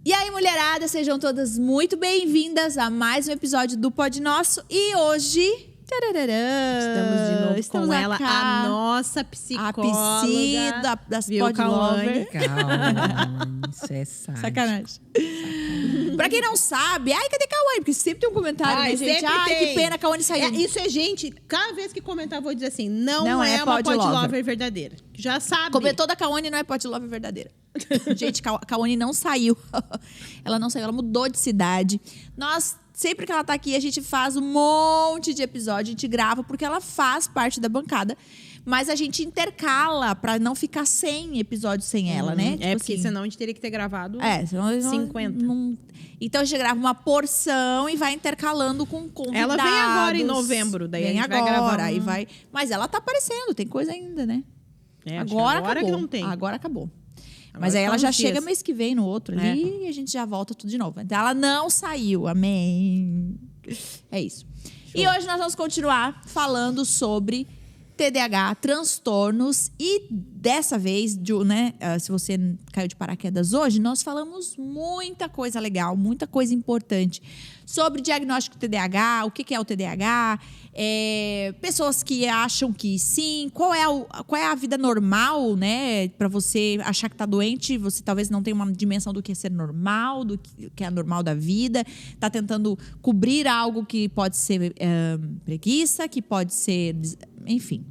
E aí, mulherada, sejam todas muito bem-vindas a mais um episódio do Pod Nosso. E hoje... Estamos de novo com ela, a nossa psicóloga. A psi das Pod Lover. Calma, isso é Sacanagem. Pra quem não sabe, ai, cadê Cauane? Porque sempre tem um comentário, né, gente? Ai, que pena, Cauane saiu. Isso é gente, cada vez que comentar, eu vou dizer assim, não é uma Pod Lover verdadeira. Já sabe. Comentou da Cauane, não é Pod Lover verdadeira. Gente, Cauane não saiu. Ela não saiu, ela mudou de cidade. Nós... Sempre que ela tá aqui, a gente faz um monte de episódio, a gente grava, porque ela faz parte da bancada. Mas a gente intercala pra não ficar 100 episódios sem ela, né? Tipo porque assim, senão a gente teria que ter gravado 50. Então a gente grava uma porção e vai intercalando com convidados. Ela vem agora em novembro, daí vem a gente agora, vai gravar. Aí vai... Mas ela tá aparecendo, tem coisa ainda, né? Agora acabou. Que não tem. Agora acabou. Mas aí ela já chega mês que vem no outro ali e a gente já volta tudo de novo. Então ela não saiu, amém. É isso. Show. E hoje nós vamos continuar falando sobre TDAH, transtornos e dessa vez, né, se você caiu de paraquedas hoje, nós falamos muita coisa legal, muita coisa importante sobre diagnóstico TDAH, o que é o TDAH, pessoas que acham que sim, qual é a vida normal, né, para você achar que tá doente, você talvez não tenha uma dimensão do que é ser normal, do que é normal da vida, tá tentando cobrir algo que pode ser preguiça, que pode ser, enfim.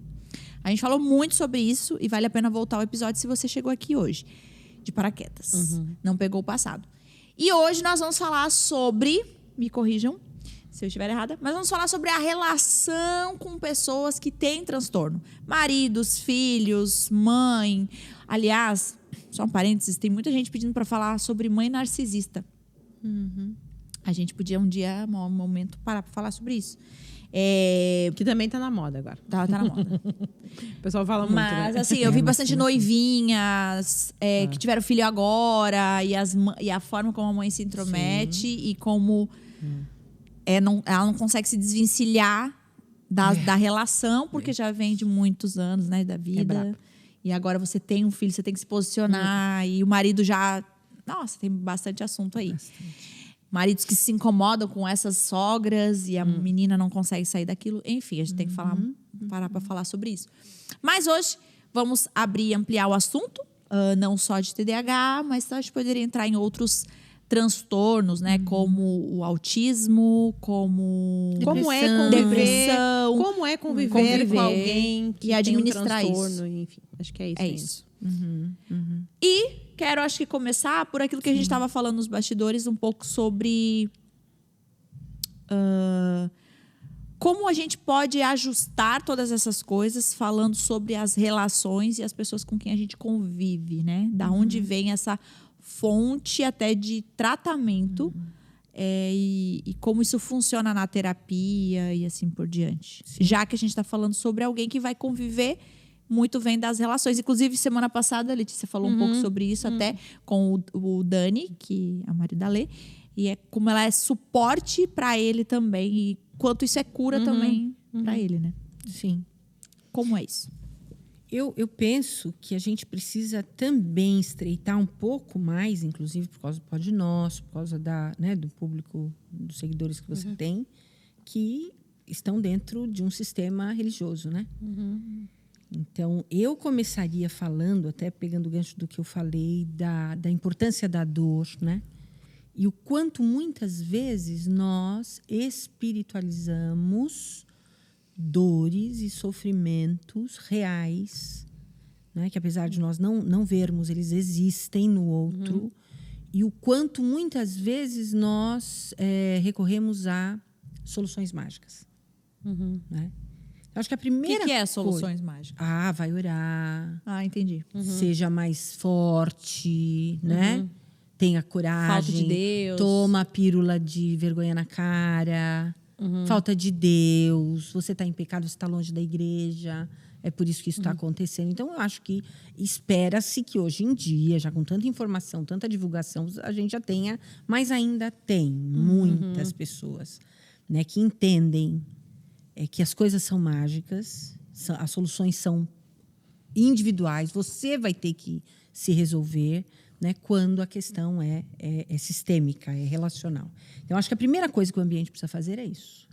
A gente falou muito sobre isso e vale a pena voltar ao episódio se você chegou aqui hoje, de paraquedas. Não pegou o passado. E hoje nós vamos falar sobre, me corrijam se eu estiver errada, mas vamos falar sobre a relação com pessoas que têm transtorno. Maridos, filhos, mãe. Aliás, só um parênteses, tem muita gente pedindo para falar sobre mãe narcisista. A gente podia um dia, um momento, parar para falar sobre isso. Que também tá na moda agora. Tá na moda. O pessoal fala muito, mas, né? assim, eu vi bastante noivinhas que tiveram filho agora e a forma como a mãe se intromete e como ela não consegue se desvencilhar da relação, porque já vem de muitos anos, né, da vida. E agora você tem um filho, você tem que se posicionar. E o marido já... Nossa, tem bastante assunto aí. Maridos que se incomodam com essas sogras e a menina não consegue sair daquilo. Enfim, a gente tem que parar para falar sobre isso. Mas hoje vamos abrir e ampliar o assunto, não só de TDAH, mas a gente poderia entrar em outros transtornos, né? Como o autismo, como depressão. Como é conviver com alguém que e administrar tem um transtorno, isso. Enfim, acho que é isso. É isso. E quero, acho que, começar por aquilo que a gente estava falando nos bastidores, um pouco sobre como a gente pode ajustar todas essas coisas, falando sobre as relações e as pessoas com quem a gente convive, né? Da onde vem essa fonte até de tratamento e como isso funciona na terapia e assim por diante. Já que a gente está falando sobre alguém que vai conviver, muito vem das relações. Inclusive, semana passada, a Letícia falou um pouco sobre isso, até com o Dani, que é o marido da Lê. E como ela é suporte para ele também. E quanto isso é cura também para ele, né? Sim. Como é isso? Eu penso que a gente precisa também estreitar um pouco mais, inclusive por causa do Pod Nosso, por causa do público, dos seguidores que você tem, que estão dentro de um sistema religioso, né? Então, eu começaria falando, até pegando o gancho do que eu falei, da importância da dor, né? E o quanto muitas vezes nós espiritualizamos dores e sofrimentos reais, né? Que apesar de nós não vermos, eles existem no outro. E o quanto muitas vezes nós recorremos a soluções mágicas. Né? Eu acho que a primeira O que é soluções mágicas? Vai orar. Entendi. Seja mais forte, né? Tenha coragem. Falta de Deus. Toma a pílula de vergonha na cara. Falta de Deus. Você está em pecado, você está longe da igreja. É por isso que isso está acontecendo. Então, eu acho que espera-se que hoje em dia, já com tanta informação, tanta divulgação, a gente já tenha, mas ainda tem muitas pessoas, né, que entendem que as coisas são mágicas, as soluções são individuais, você vai ter que se resolver, né, quando a questão é sistêmica, é relacional. Então, acho que a primeira coisa que o ambiente precisa fazer é isso.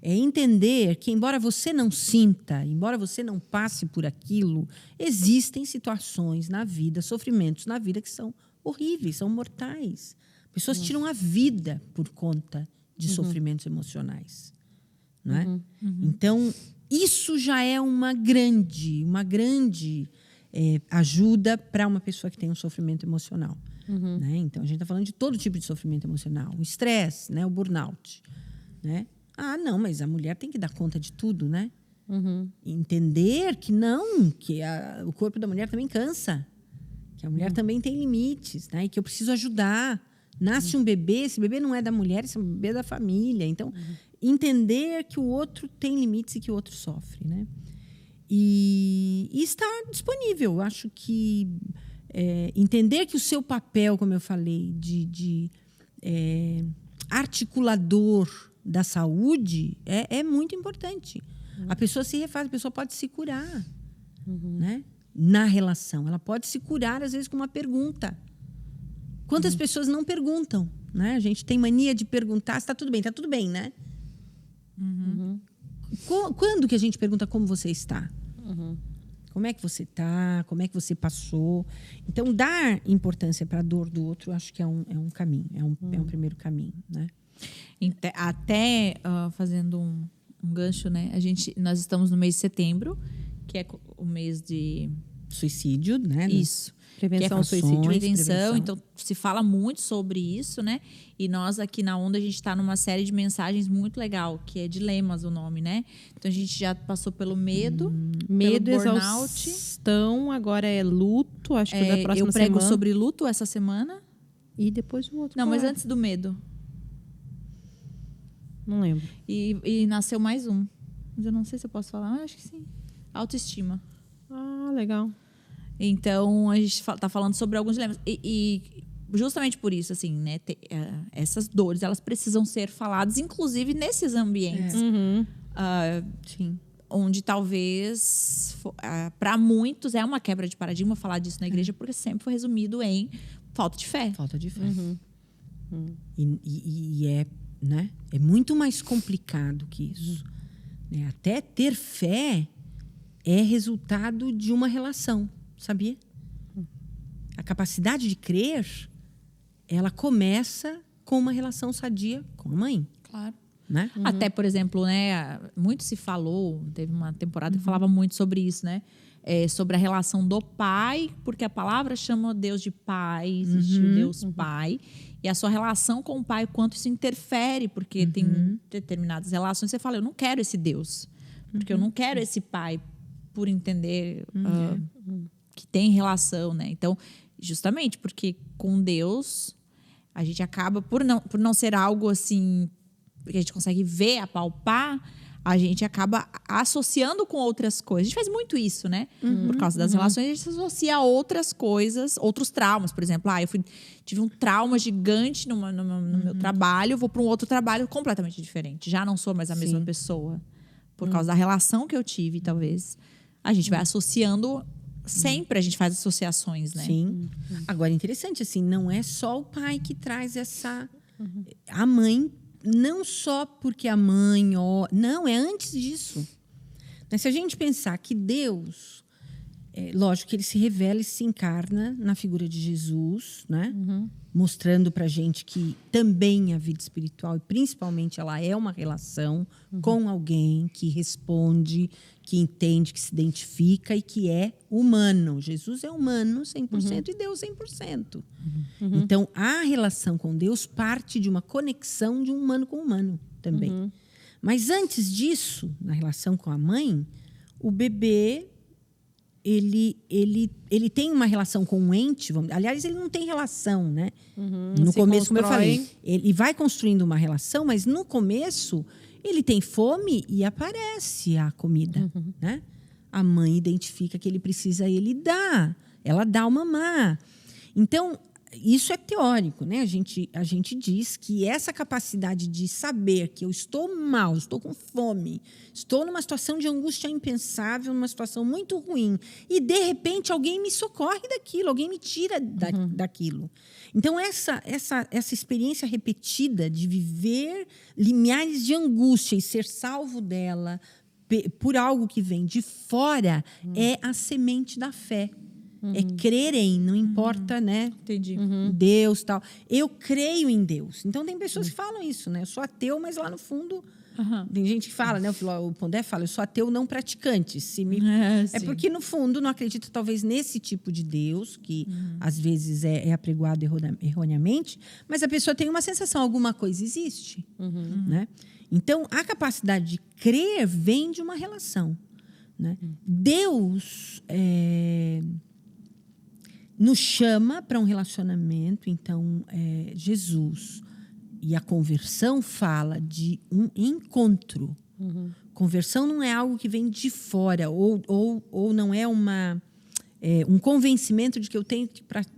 É entender que, embora você não sinta, embora você não passe por aquilo, existem situações na vida, sofrimentos na vida que são horríveis, são mortais. Pessoas tiram a vida por conta de sofrimentos emocionais. Não é? Então, isso já é uma grande ajuda para uma pessoa que tem um sofrimento emocional. Né? Então, a gente está falando de todo tipo de sofrimento emocional. O estresse, né? O burnout. Né? Ah, não, mas a mulher tem que dar conta de tudo, né? Entender que não, que o corpo da mulher também cansa. Que a mulher também tem limites, né? E que eu preciso ajudar. Nasce um bebê, esse bebê não é da mulher, esse é um bebê da família. Então, entender que o outro tem limites e que o outro sofre, né? E estar disponível. Eu acho que entender que o seu papel, como eu falei, de articulador da saúde é muito importante. A pessoa se refaz, a pessoa pode se curar, né? Na relação. Ela pode se curar, às vezes, com uma pergunta. Quantas pessoas não perguntam? Né? A gente tem mania de perguntar se está tudo bem. Está tudo bem, né? Quando que a gente pergunta como você está? Como é que você está? Como é que você passou? Então, dar importância para a dor do outro, acho que é um caminho. É um primeiro caminho, né? Até fazendo um gancho, né? Nós estamos no mês de setembro, que é o mês de suicídio, né? Isso. Prevenção ao suicídio. Prevenção. Então, se fala muito sobre isso, né? E nós aqui na Onda, a gente está numa série de mensagens muito legal, que é Dilemas o nome, né? Então, a gente já passou pelo medo, medo, pelo burnout. Exaustão, agora é luto, acho que da próxima eu prego semana. sobre luto essa semana. E depois o outro. Não, mas antes do medo. Não lembro. E nasceu mais um. Mas eu não sei se eu posso falar, mas acho que sim. Autoestima. Ah, legal. Então, a gente está falando sobre alguns dilemas. E justamente por isso, assim, né? Essas dores, elas precisam ser faladas, inclusive nesses ambientes. Sim. Onde talvez, para muitos, é uma quebra de paradigma falar disso na igreja, porque sempre foi resumido em falta de fé. Falta de fé. E né? É muito mais complicado que isso. Né? Até ter fé é resultado de uma relação. Sabia? A capacidade de crer, ela começa com uma relação sadia com a mãe. Claro. Né? Até, por exemplo, né, muito se falou, teve uma temporada que falava muito sobre isso, né? Sobre a relação do pai, porque a palavra chama Deus de pai, existe o Deus pai. E a sua relação com o pai, o quanto isso interfere, porque tem determinadas relações, você fala, eu não quero esse Deus. Porque eu não quero esse pai, por entender... que tem relação, né? Então, justamente porque com Deus a gente acaba, por não ser algo assim que a gente consegue ver, apalpar, a gente acaba associando com outras coisas. A gente faz muito isso, né? Por causa das relações, a gente associa a outras coisas, outros traumas. Por exemplo, tive um trauma gigante no meu trabalho, vou para um outro trabalho completamente diferente. Já não sou mais a mesma pessoa. Por causa da relação que eu tive, talvez. A gente vai associando... Sempre a gente faz associações, né? Sim. Agora, interessante, assim, não é só o pai que traz essa... A mãe, não só porque a mãe... Não, é antes disso. Mas se a gente pensar que Deus... lógico que ele se revela e se encarna na figura de Jesus, né? Mostrando pra gente que também a vida espiritual, e principalmente ela é uma relação com alguém que responde, que entende, que se identifica e que é humano. Jesus é humano 100% e Deus 100%. Então, a relação com Deus parte de uma conexão de um humano com humano também. Mas antes disso, na relação com a mãe, o bebê... Ele tem uma relação com um ente, aliás, ele não tem relação, né? No começo, como eu falei, ele vai construindo uma relação, mas no começo ele tem fome e aparece a comida, né? A mãe identifica que ele precisa, ela dá o mamar. Então, isso é teórico, né? A gente diz que essa capacidade de saber que eu estou mal, estou com fome, estou numa situação de angústia impensável, numa situação muito ruim, e de repente alguém me socorre daquilo, alguém me tira daquilo. Então essa experiência repetida de viver limiares de angústia e ser salvo dela por algo que vem de fora é a semente da fé. É crer em, não importa, né? Entendi. Deus, tal. Eu creio em Deus. Então, tem pessoas que falam isso, né? Eu sou ateu, mas lá no fundo... Tem gente que fala, né? O Pondé fala, eu sou ateu não praticante. É porque, no fundo, não acredita talvez nesse tipo de Deus, que às vezes é apregoado erroneamente, mas a pessoa tem uma sensação, alguma coisa existe. Né? Então, a capacidade de crer vem de uma relação. Né? Deus... nos chama para um relacionamento. Então, Jesus e a conversão fala de um encontro. Conversão não é algo que vem de fora, ou não é um convencimento de que eu tenho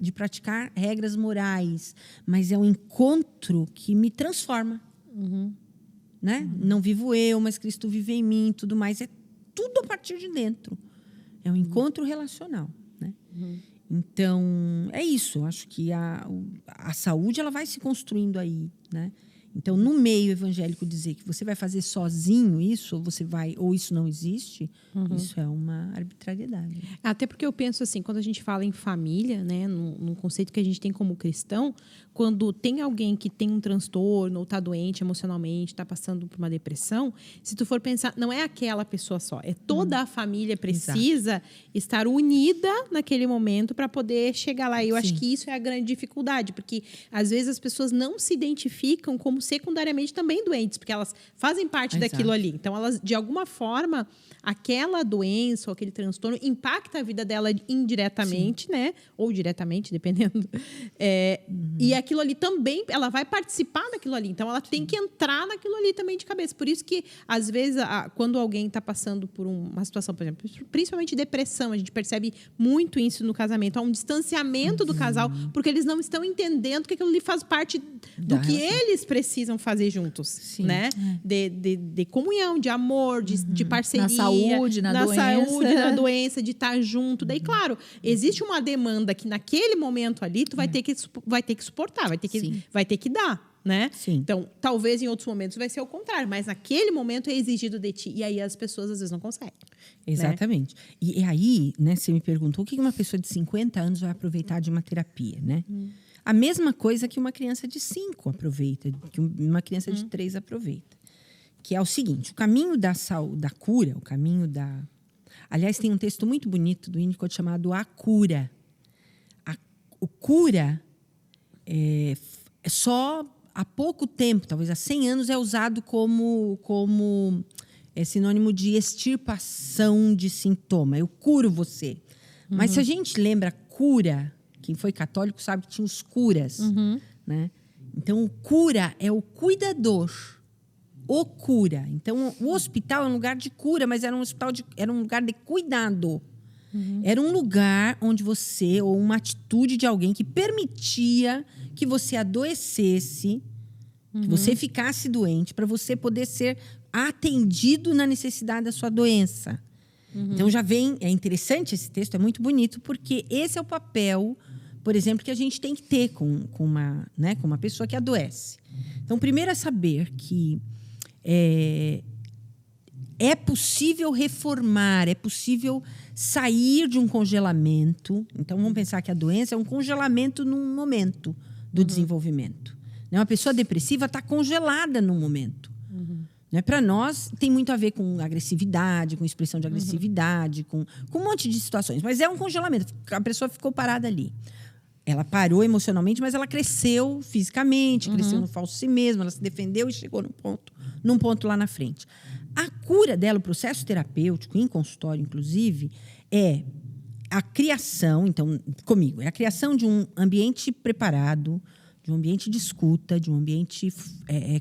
de praticar regras morais, mas é um encontro que me transforma. Né? Não vivo eu, mas Cristo vive em mim, tudo mais. É tudo a partir de dentro. É um encontro relacional. Né? Então, é isso. Eu acho que a saúde ela vai se construindo aí, né? Então, no meio evangélico, dizer que você vai fazer sozinho isso, ou isso não existe, isso é uma arbitrariedade. Até porque eu penso assim, quando a gente fala em família, né, num conceito que a gente tem como cristão, quando tem alguém que tem um transtorno ou está doente emocionalmente, está passando por uma depressão, se tu for pensar, não é aquela pessoa só, é toda a família precisa estar unida naquele momento para poder chegar lá. E eu acho que isso é a grande dificuldade, porque às vezes as pessoas não se identificam como secundariamente também doentes, porque elas fazem parte daquilo ali. Então, elas, de alguma forma, aquela doença ou aquele transtorno impacta a vida dela indiretamente, né? Ou diretamente, dependendo. E aquilo ali também, ela vai participar daquilo ali. Então, ela tem que entrar naquilo ali também de cabeça. Por isso que, às vezes, quando alguém está passando por uma situação, por exemplo, principalmente depressão, a gente percebe muito isso no casamento. Há um distanciamento do casal, porque eles não estão entendendo que aquilo ali faz parte do que eles precisam fazer juntos, né? De comunhão, de amor, de parceria. Na saúde, na doença, de estar junto. Daí, claro, existe uma demanda que naquele momento ali tu vai ter que suportar, vai ter que dar. Né? Então, talvez em outros momentos vai ser o contrário, mas naquele momento é exigido de ti. E aí as pessoas às vezes não conseguem. Exatamente. Né? E aí, né, você me perguntou o que uma pessoa de 50 anos vai aproveitar de uma terapia, né? A mesma coisa que uma criança de 5 aproveita, que uma criança de 3 aproveita. Que é o seguinte, o caminho da cura, o caminho da... Aliás, tem um texto muito bonito do Winnicott chamado A Cura. O cura é só há pouco tempo, talvez há 100 anos, é usado como sinônimo de extirpação de sintoma. Eu curo você. Mas se a gente lembra cura, quem foi católico sabe que tinha os curas. Né? Então, o cura é o cuidador. O cura. Então, o hospital é um lugar de cura, mas era um lugar de cuidado. Era um lugar onde você, ou uma atitude de alguém que permitia que você adoecesse, que você ficasse doente, para você poder ser atendido na necessidade da sua doença. Então, já vem... É interessante esse texto, é muito bonito, porque esse é o papel, por exemplo, que a gente tem que ter com uma pessoa que adoece. Então, primeiro é saber que é possível reformar, é possível sair de um congelamento. Então, vamos pensar que a doença é um congelamento num momento do desenvolvimento. Uma pessoa depressiva está congelada num momento. Para nós, tem muito a ver com agressividade, com expressão de agressividade, com um monte de situações. Mas é um congelamento. A pessoa ficou parada ali. Ela parou emocionalmente, mas ela cresceu fisicamente, cresceu no falso si mesmo, ela se defendeu e chegou num ponto lá na frente. A cura dela, o processo terapêutico, em consultório, inclusive, é a criação, então, comigo, é a criação de um ambiente preparado, de um ambiente de escuta, de um ambiente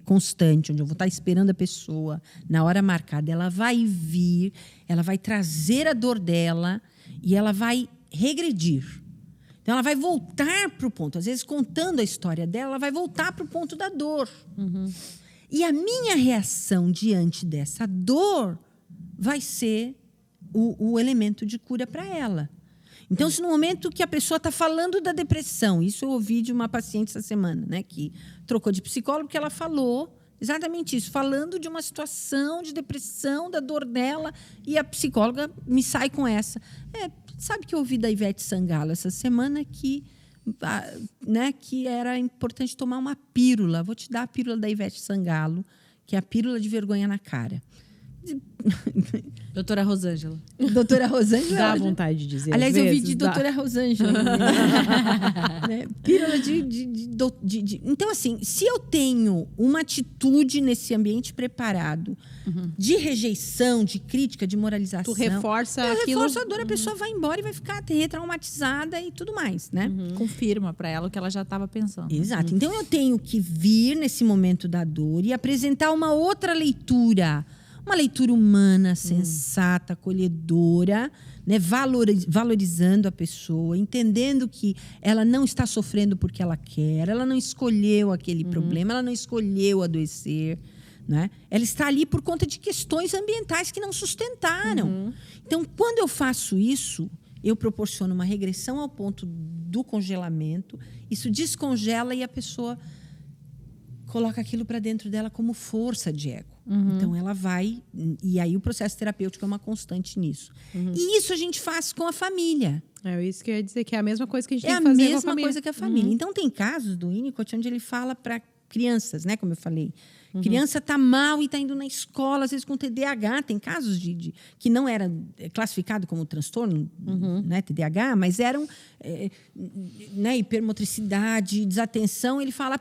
constante, onde eu vou estar esperando a pessoa na hora marcada. Ela vai vir, ela vai trazer a dor dela e ela vai regredir. Então, ela vai voltar para o ponto. Às vezes, contando a história dela, ela vai voltar para o ponto da dor. E a minha reação diante dessa dor vai ser o elemento de cura para ela. Então, se no momento que a pessoa está falando da depressão, isso eu ouvi de uma paciente essa semana, né, que trocou de psicólogo, porque ela falou exatamente isso, falando de uma situação de depressão, da dor dela, e a psicóloga me sai com essa. Sabe que eu ouvi da Ivete Sangalo essa semana que era importante tomar uma pílula. Vou te dar a pílula da Ivete Sangalo, que é a pílula de vergonha na cara. Doutora Rosângela. Doutora Rosângela. Dá vontade de dizer. Aliás, eu vi de doutora Rosângela. Né? Pílula de. Então, assim, se eu tenho uma atitude nesse ambiente preparado de rejeição, de crítica, de moralização. Tu reforça aquilo. Reforço a dor, a pessoa vai embora e vai ficar retraumatizada e tudo mais, né? Confirma para ela o que ela já estava pensando. Exato. Então, eu tenho que vir nesse momento da dor e apresentar uma outra leitura. Uma leitura humana, sensata, acolhedora, né? Valorizando a pessoa, entendendo que ela não está sofrendo porque ela quer, ela não escolheu aquele problema, ela não escolheu adoecer. Né? Ela está ali por conta de questões ambientais que não sustentaram. Então, quando eu faço isso, eu proporciono uma regressão ao ponto do congelamento, isso descongela e a pessoa coloca aquilo para dentro dela como força de ego. Então, ela vai... E aí, o processo terapêutico é uma constante nisso. E isso a gente faz com a família. É isso que eu ia dizer, que é a mesma coisa que a gente tem que fazer com a família. É a mesma coisa que a família. Então, tem casos do Winnicott onde ele fala para crianças, né? Como eu falei. Criança está mal e está indo na escola, às vezes com TDAH. Tem casos que não era classificado como transtorno, né, TDAH, mas eram né, hipermotricidade, desatenção. Ele fala,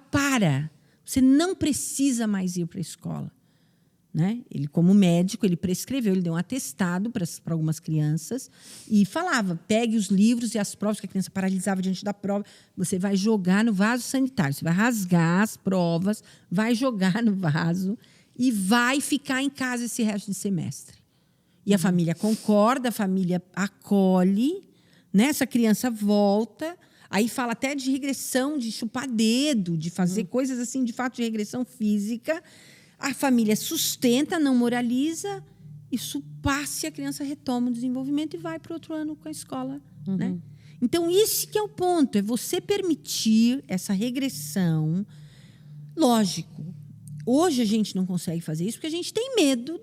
você não precisa mais ir para a escola. Né? Ele, como médico, ele prescreveu, ele deu um atestado para algumas crianças e falava, pegue os livros e as provas, que a criança paralisava diante da prova, você vai jogar no vaso sanitário, você vai rasgar as provas, vai jogar no vaso e vai ficar em casa esse resto de semestre. E a família concorda, a família acolhe, né? Essa criança volta, aí fala até de regressão, de chupar dedo, de fazer coisas assim, de fato, de regressão física. A família sustenta, não moraliza, isso passa e a criança retoma o desenvolvimento e vai para o outro ano com a escola. Né? Então, esse que é o ponto, é você permitir essa regressão. Lógico, hoje a gente não consegue fazer isso porque a gente tem medo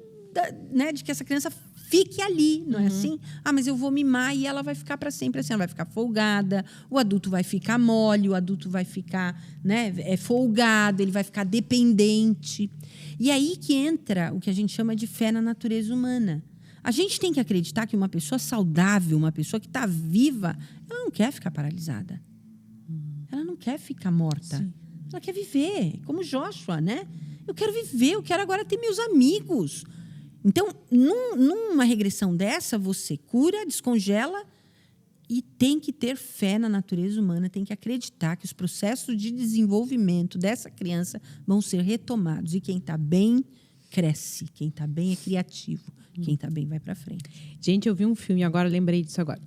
né, de que essa criança fique ali, não é assim? Mas eu vou mimar e ela vai ficar para sempre assim, ela vai ficar folgada, o adulto vai ficar mole, o adulto vai ficar, né, folgado, ele vai ficar dependente. E aí que entra o que a gente chama de fé na natureza humana. A gente tem que acreditar que uma pessoa saudável, uma pessoa que está viva, ela não quer ficar paralisada. Ela não quer ficar morta. Sim. Ela quer viver, como Joshua, né? Eu quero viver, eu quero agora ter meus amigos. Então, numa regressão dessa, você cura, descongela e tem que ter fé na natureza humana, tem que acreditar que os processos de desenvolvimento dessa criança vão ser retomados. E quem está bem, cresce. Quem está bem é criativo. Quem está bem vai para frente. Gente, eu vi um filme, agora lembrei disso agora.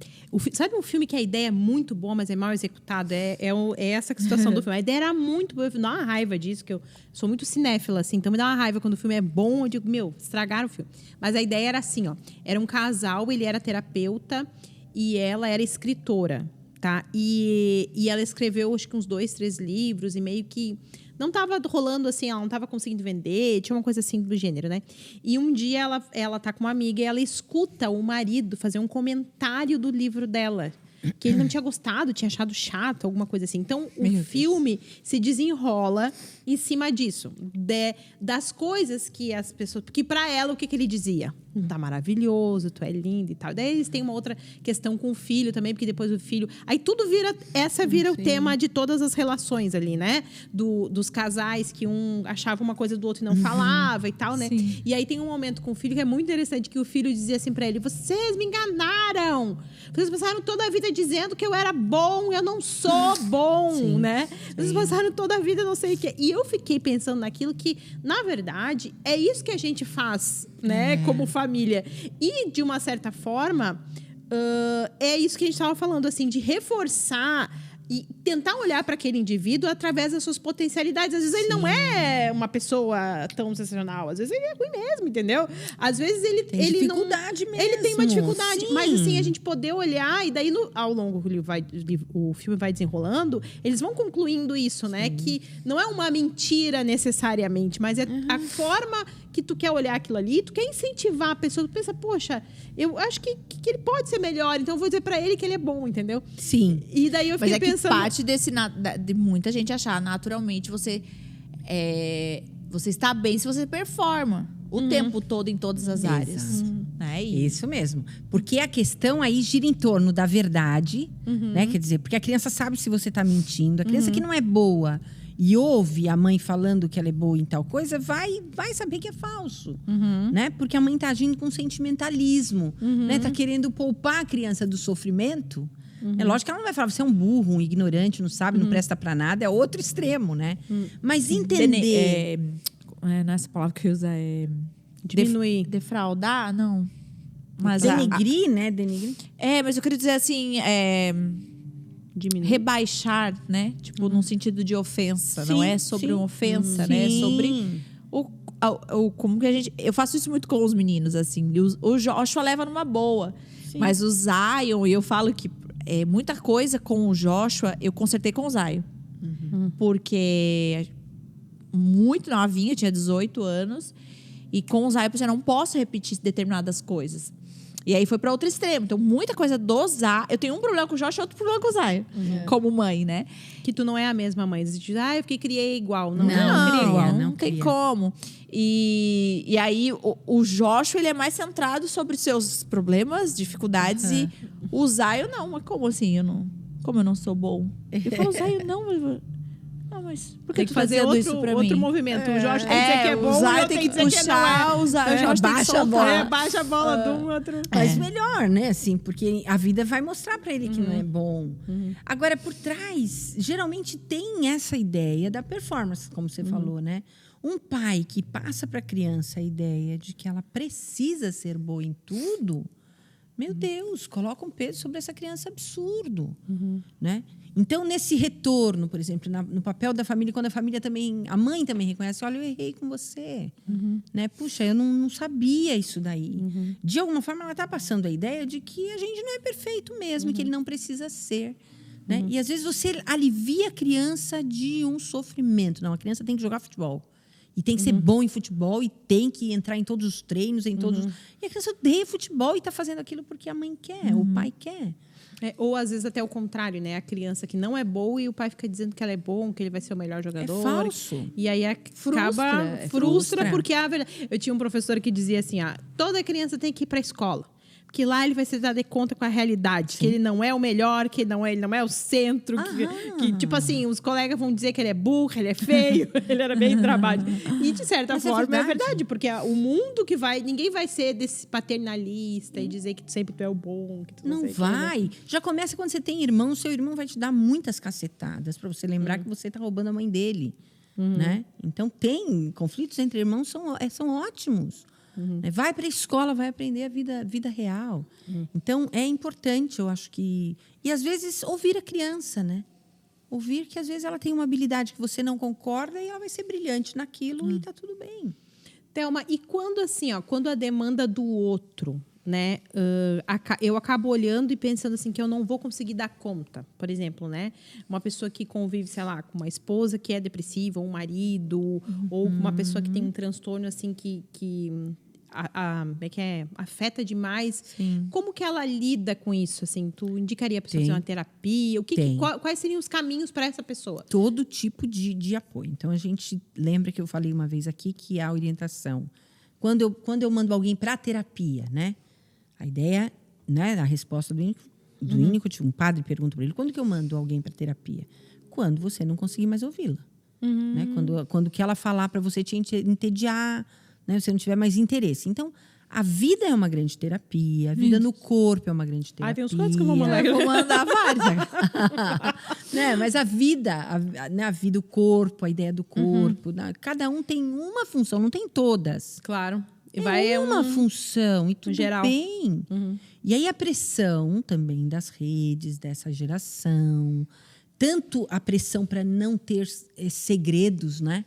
Sabe um filme que a ideia é muito boa, mas é mal executado? É essa situação do filme. A ideia era muito boa. Me dá uma raiva disso, que eu sou muito cinéfila, assim. Então, me dá uma raiva quando o filme é bom. Eu digo, estragaram o filme. Mas a ideia era assim, ó. Era um casal, ele era terapeuta e ela era escritora, tá? E ela escreveu, acho que uns 2, 3 livros e meio que... Não estava rolando assim, ela não estava conseguindo vender, tinha uma coisa assim do gênero, né? E um dia ela tá com uma amiga e ela escuta o marido fazer um comentário do livro dela. Que ele não tinha gostado, tinha achado chato, alguma coisa assim. Então, o filme se desenrola em cima disso. Das coisas que as pessoas... Porque para ela, o que ele dizia? Tá maravilhoso, tu é linda e tal. Daí eles têm uma outra questão com o filho também, porque depois o filho... Aí tudo vira... Essa vira o tema de todas as relações ali, né? Dos casais que um achava uma coisa do outro e não falava e tal, né? Sim. E aí tem um momento com o filho que é muito interessante, que o filho dizia assim pra ele, vocês me enganaram! Vocês passaram toda a vida dizendo que eu era bom, eu não sou bom, né? Vocês passaram toda a vida não sei o quê. E eu fiquei pensando naquilo que, na verdade, é isso que a gente faz, né? Como família. E, de uma certa forma, é isso que a gente estava falando, assim, de reforçar e tentar olhar para aquele indivíduo através das suas potencialidades. Às vezes ele não é uma pessoa tão sensacional, às vezes ele é ruim mesmo, entendeu? Às vezes ele tem dificuldade mesmo. Ele tem uma dificuldade, sim. mas assim, a gente poder olhar e daí ao longo que o filme vai desenrolando, eles vão concluindo isso, né? Que não é uma mentira necessariamente, mas é a forma que tu quer olhar aquilo ali, tu quer incentivar a pessoa, tu pensa, poxa, eu acho que ele pode ser melhor, então eu vou dizer pra ele que ele é bom, entendeu? Sim. E daí eu fiquei pensando... Mas parte de muita gente achar, naturalmente, você está bem se você performa o tempo todo em todas as áreas. Né? Isso mesmo. Porque a questão aí gira em torno da verdade, né? Quer dizer, porque a criança sabe se você tá mentindo. A criança que não é boa e ouve a mãe falando que ela é boa em tal coisa, vai saber que é falso, né? Porque a mãe tá agindo com sentimentalismo, né? Tá querendo poupar a criança do sofrimento. É lógico que ela não vai falar, você é um burro, um ignorante, não sabe, não presta pra nada. É outro extremo, né? Mas entender... não é essa palavra que eu uso, é... Diminuir. Defraudar? Não. Mas denigrir, né? Denigrir. Mas eu queria dizer assim... Diminuir. Rebaixar, né? Tipo, num sentido de ofensa. Sim, não é sobre uma ofensa, né? É sobre como que a gente... Eu faço isso muito com os meninos, assim. O Joshua leva numa boa. Sim. Mas o Zion, e eu falo que muita coisa com o Joshua, eu consertei com o Zion. Porque muito novinha, tinha 18 anos. E com o Zion, eu não posso repetir determinadas coisas. E aí foi para outro extremo. Então, muita coisa do Zion. Eu tenho um problema com o Josh e outro problema com o Zion. Como mãe, né? Que tu não é a mesma mãe. Você diz, eu criei igual. Não tem como. E aí, o Joshua, ele é mais centrado sobre os seus problemas, dificuldades. E o Zion, não. Mas como assim? Como eu não sou bom? Eu falo, Zion, não... Não, mas por que tem que fazer outro movimento. O Jorge tem que dizer que é bom, o Zion tem que dizer que não é. O Jorge tem que soltar. Baixa a bola de um outro. Mas melhor, né? Assim, porque a vida vai mostrar pra ele que não é bom. Agora, por trás, geralmente tem essa ideia da performance, como você falou, né? Um pai que passa pra criança a ideia de que ela precisa ser boa em tudo, meu Deus, coloca um peso sobre essa criança absurdo, né? Então, nesse retorno, por exemplo, no papel da família, quando a mãe também reconhece, olha, eu errei com você, né? Puxa, eu não sabia isso daí. De alguma forma, ela está passando a ideia de que a gente não é perfeito mesmo, que ele não precisa ser, né? E às vezes você alivia a criança de um sofrimento. Não, a criança tem que jogar futebol. E tem que ser bom em futebol e tem que entrar em todos os treinos, em todos. E a criança odeia futebol e está fazendo aquilo porque a mãe quer, o pai quer. Ou às vezes até o contrário, né? A criança que não é boa e o pai fica dizendo que ela é bom, que ele vai ser o melhor jogador. É falso. E aí frustra porque a verdade. Eu tinha um professor que dizia assim: toda criança tem que ir para a escola. Porque lá ele vai se dar de conta com a realidade. Sim. Que ele não é o melhor, que ele não é o centro. Que, tipo assim, os colegas vão dizer que ele é burro, ele é feio. Ele era bem trabalho. E, de certa forma, é verdade. Porque o mundo que vai... Ninguém vai ser desse paternalista e dizer que sempre tu é o bom. Que tu não vai. Que, né? Já começa quando você tem irmão. Seu irmão vai te dar muitas cacetadas para você lembrar que você está roubando a mãe dele. Né? Então, tem conflitos entre irmãos, são ótimos. Vai para a escola, vai aprender a vida real. Então, é importante, eu acho que... E, às vezes, ouvir a criança, né? Ouvir que, às vezes, ela tem uma habilidade que você não concorda e ela vai ser brilhante naquilo e está tudo bem. Thelma, e quando, assim, quando a demanda do outro, né? Eu acabo olhando e pensando assim que eu não vou conseguir dar conta. Por exemplo, né? Uma pessoa que convive, sei lá, com uma esposa que é depressiva, ou um marido, ou uma pessoa que tem um transtorno, assim, que afeta demais. Sim. Como que ela lida com isso? Assim, tu indicaria a pessoa fazer uma terapia? Quais seriam os caminhos para essa pessoa? Todo tipo de apoio. Então, a gente lembra que eu falei uma vez aqui que a orientação... Quando eu mando alguém para a terapia, né? A ideia, né? A resposta do Winnicott, um padre pergunta para ele, quando que eu mando alguém para terapia? Quando você não conseguir mais ouvi-la. Né? Quando o que ela falar para você te entediar, né? Você não tiver mais interesse. Então, a vida é uma grande terapia, a vida no corpo é uma grande terapia. Tem uns quantos que eu vou mandar? Eu vou mandar vários. Né? Mas a vida, o corpo, a ideia do corpo, cada um tem uma função, não tem todas. Claro. É uma função e tudo geral. bem. E aí a pressão também das redes, dessa geração, tanto a pressão para não ter segredos, né?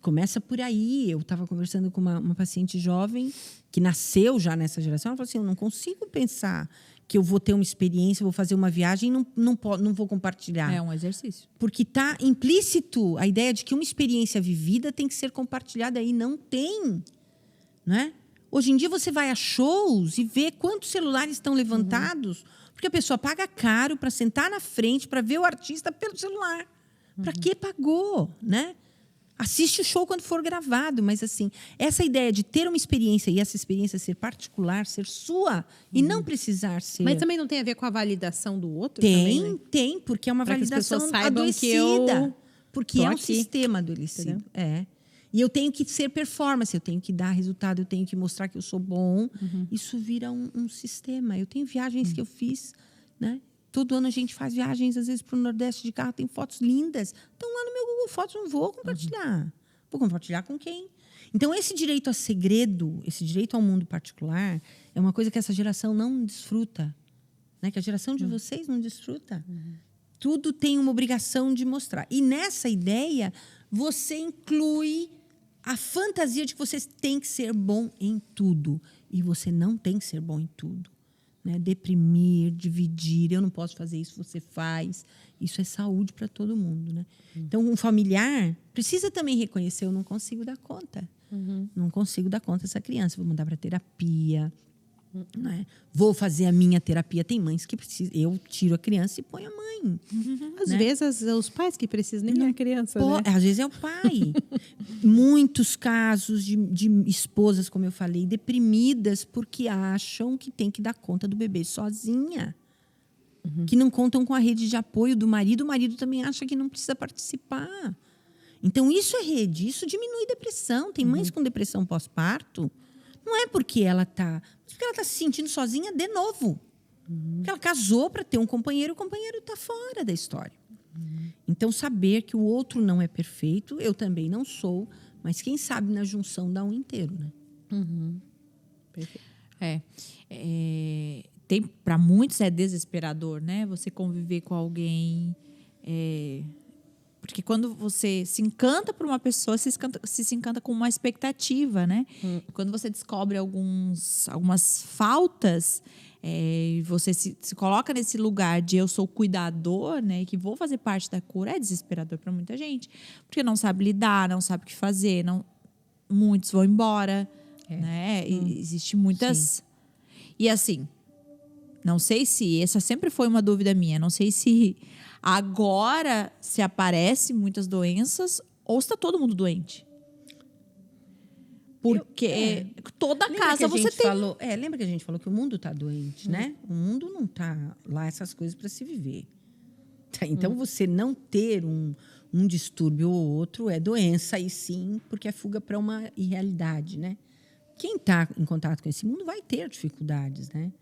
Começa por aí. Eu estava conversando com uma paciente jovem que nasceu já nessa geração. Ela falou assim, eu não consigo pensar que eu vou ter uma experiência, vou fazer uma viagem e não vou compartilhar. É um exercício. Porque está implícito a ideia de que uma experiência vivida tem que ser compartilhada e não tem. Né? Hoje em dia você vai a shows e vê quantos celulares estão levantados, porque a pessoa paga caro para sentar na frente, para ver o artista pelo celular. Para que pagou? Né? Assiste o show quando for gravado, mas assim, essa ideia de ter uma experiência e essa experiência ser particular, ser sua, e não precisar ser... Mas também não tem a ver com a validação do outro? Também, né? Tem, porque é uma validação adoecida. Porque é um sistema adoecido. E eu tenho que ser performance, eu tenho que dar resultado, eu tenho que mostrar que eu sou bom. Isso vira um sistema. Eu tenho viagens que eu fiz, né? Todo ano a gente faz viagens, às vezes, para o Nordeste de carro. Tem fotos lindas. Estão lá no meu Google Fotos, não vou compartilhar. Vou compartilhar com quem? Então, esse direito a segredo, esse direito ao mundo particular, é uma coisa que essa geração não desfruta. Né? Que a geração de vocês não desfruta. Tudo tem uma obrigação de mostrar. E nessa ideia, você inclui a fantasia de que você tem que ser bom em tudo. E você não tem que ser bom em tudo. Né? Deprimir, dividir, eu não posso fazer isso, você faz. Isso é saúde para todo mundo. Né? Então, um familiar precisa também reconhecer, eu não consigo dar conta. Não consigo dar conta dessa criança. Vou mandar para terapia. Né? Vou fazer a minha terapia. Tem mães que precisam. Eu tiro a criança e ponho a mãe. Às vezes, os pais que precisam, nem a criança. Né? Às vezes é o pai. Muitos casos de esposas, como eu falei, deprimidas porque acham que tem que dar conta do bebê sozinha. Que não contam com a rede de apoio do marido. O marido também acha que não precisa participar. Então, isso é rede. Isso diminui depressão. Tem mães com depressão pós-parto. Não é porque ela está... Porque ela está se sentindo sozinha de novo. Porque ela casou para ter um companheiro, o companheiro está fora da história. Então, saber que o outro não é perfeito, eu também não sou, mas quem sabe na junção dá um inteiro, né? Perfeito. Tem, para muitos é desesperador, né? Você conviver com alguém... Porque quando você se encanta por uma pessoa, se encanta com uma expectativa, né? Quando você descobre algumas faltas, você se coloca nesse lugar de eu sou cuidador, né? Que vou fazer parte da cura, é desesperador para muita gente. Porque não sabe lidar, não sabe o que fazer. Muitos vão embora, né? Existe muitas... Sim. E assim, não sei se... Essa sempre foi uma dúvida minha. Não sei se... Agora se aparecem muitas doenças ou está todo mundo doente. Porque toda casa você tem... lembra que a gente falou que o mundo está doente, né? O mundo não está lá essas coisas para se viver. Então, você não ter um distúrbio ou outro é doença, e sim, porque é fuga para uma irrealidade, né? Quem está em contato com esse mundo vai ter dificuldades, né?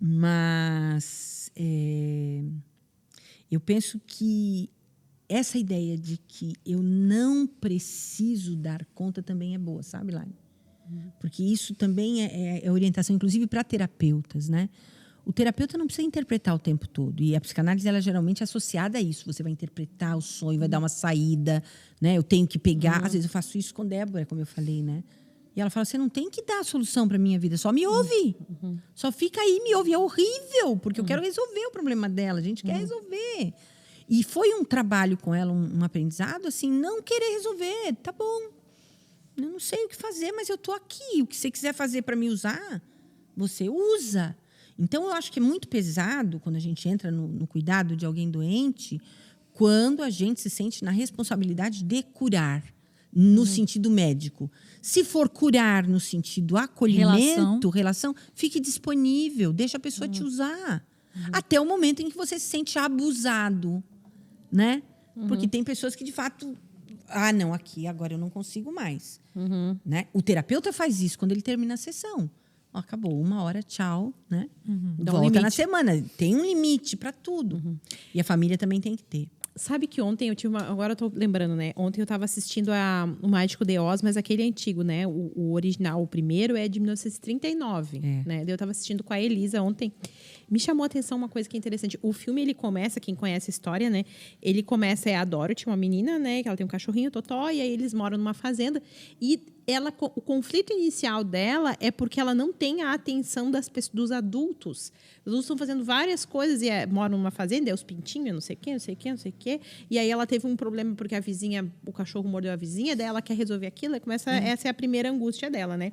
Mas... eu penso que essa ideia de que eu não preciso dar conta também é boa, sabe, Lani? Porque isso também é orientação, inclusive, para terapeutas, né? O terapeuta não precisa interpretar o tempo todo. E a psicanálise, ela geralmente é associada a isso. Você vai interpretar o sonho, vai dar uma saída, né? Eu tenho que pegar... Às vezes eu faço isso com Débora, como eu falei, né? E ela fala, você não tem que dar a solução para a minha vida, só me ouve. Só fica aí, me ouve. É horrível, porque eu quero resolver o problema dela. A gente quer resolver. E foi um trabalho com ela, um aprendizado, assim, não querer resolver. Tá bom, eu não sei o que fazer, mas eu tô aqui. O que você quiser fazer para me usar, você usa. Então, eu acho que é muito pesado, quando a gente entra no cuidado de alguém doente, quando a gente se sente na responsabilidade de curar. No sentido médico. Se for curar no sentido acolhimento, relação, fique disponível, deixa a pessoa te usar. Até o momento em que você se sente abusado, né? Porque tem pessoas que, de fato... não, aqui, agora eu não consigo mais. Né? O terapeuta faz isso quando ele termina a sessão. Acabou, 1 hora, tchau, né? Volta na semana. Tem um limite para tudo. E a família também tem que ter. Sabe que ontem eu tive agora eu tô lembrando, né? Ontem eu tava assistindo o Mágico de Oz, mas aquele antigo, né? O original, o primeiro é de 1939, né? Eu tava assistindo com a Elisa ontem. Me chamou a atenção uma coisa que é interessante. O filme, ele começa, quem conhece a história, né? Ele começa, a Dorothy, uma menina, né? Que ela tem um cachorrinho, Totó, e aí eles moram numa fazenda. E o conflito inicial dela é porque ela não tem a atenção dos adultos. Os adultos estão fazendo várias coisas e moram numa fazenda, os pintinhos, não sei o quê, não sei o quê, não sei o quê. E aí ela teve um problema porque o cachorro mordeu a vizinha, daí ela quer resolver aquilo, e essa é a primeira angústia dela, né?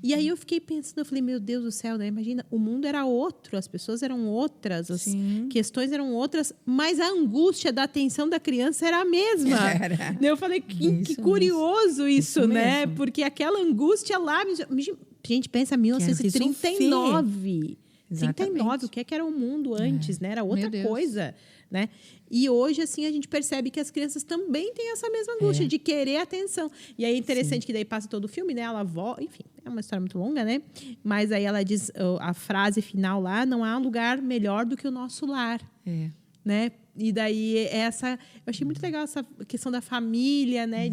E aí eu fiquei pensando, eu falei, meu Deus do céu, né? Imagina, o mundo era outro, as pessoas eram outras, as questões eram outras, mas a angústia da atenção da criança era a mesma. Eu falei, que curioso isso, né? Porque aquela angústia lá... Gente, pensa 1939. 39, o que era o mundo antes, né? Era outra coisa, né? E hoje, assim, a gente percebe que as crianças também têm essa mesma angústia de querer atenção. E aí é interessante que daí passa todo o filme, né? Ela volta, enfim, é uma história muito longa, né? Mas aí ela diz, a frase final lá, não há lugar melhor do que o nosso lar. Né? E daí eu achei muito legal essa questão da família, né?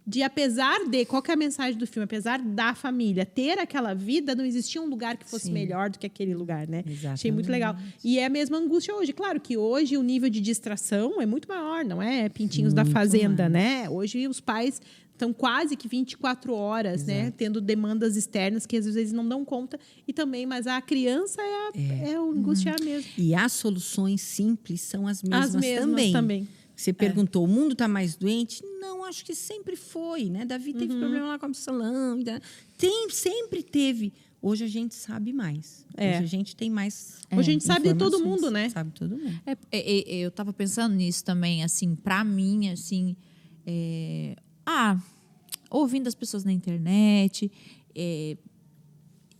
De apesar de, qual que é a mensagem do filme? Apesar da família ter aquela vida, não existia um lugar que fosse melhor do que aquele lugar, né? Exatamente. Achei muito legal. E é a mesma angústia hoje. Claro que hoje o nível de distração é muito maior, não é pintinhos muito da fazenda, né? Hoje os pais estão quase que 24 horas, né? Tendo demandas externas que às vezes não dão conta. E também, mas a criança é o angustiar mesmo. E as soluções simples são as mesmas também. Você perguntou, o mundo está mais doente? Não, acho que sempre foi, né? Davi teve problema lá com a absalão. Sempre teve. Hoje a gente sabe mais. Hoje a gente tem mais hoje a gente sabe de todo mundo, né? Sabe todo mundo. Eu estava pensando nisso também, assim, para mim, assim... ouvindo as pessoas na internet,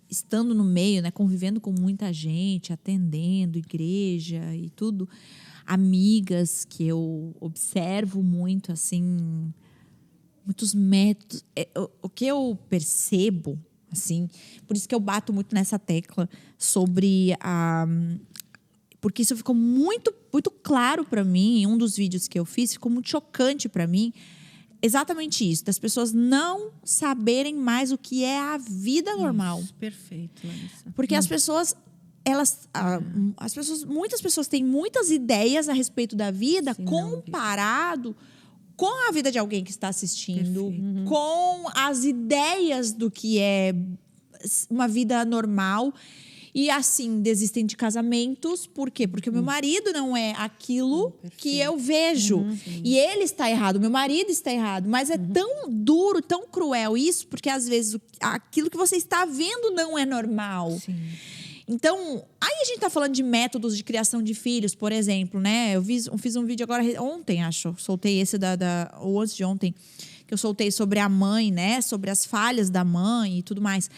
estando no meio, né? Convivendo com muita gente, atendendo igreja e tudo... amigas que eu observo muito, assim, muitos métodos. O que eu percebo, assim, por isso que eu bato muito nessa tecla sobre porque isso ficou muito, muito claro para mim, em um dos vídeos que eu fiz, ficou muito chocante para mim, exatamente isso, das pessoas não saberem mais o que é a vida normal. Isso, perfeito, Larissa. Porque as pessoas... muitas pessoas têm muitas ideias a respeito da vida comparado com a vida de alguém que está assistindo, com as ideias do que é uma vida normal. E assim, desistem de casamentos. Por quê? Porque o meu marido não é aquilo que eu vejo. E ele está errado, o meu marido está errado. Mas é tão duro, tão cruel isso, porque às vezes aquilo que você está vendo não é normal. Então, aí a gente tá falando de métodos de criação de filhos, por exemplo, né? Eu fiz um vídeo agora, ontem, acho, soltei esse ou antes de ontem, que eu soltei sobre a mãe, né? Sobre as falhas da mãe e tudo mais.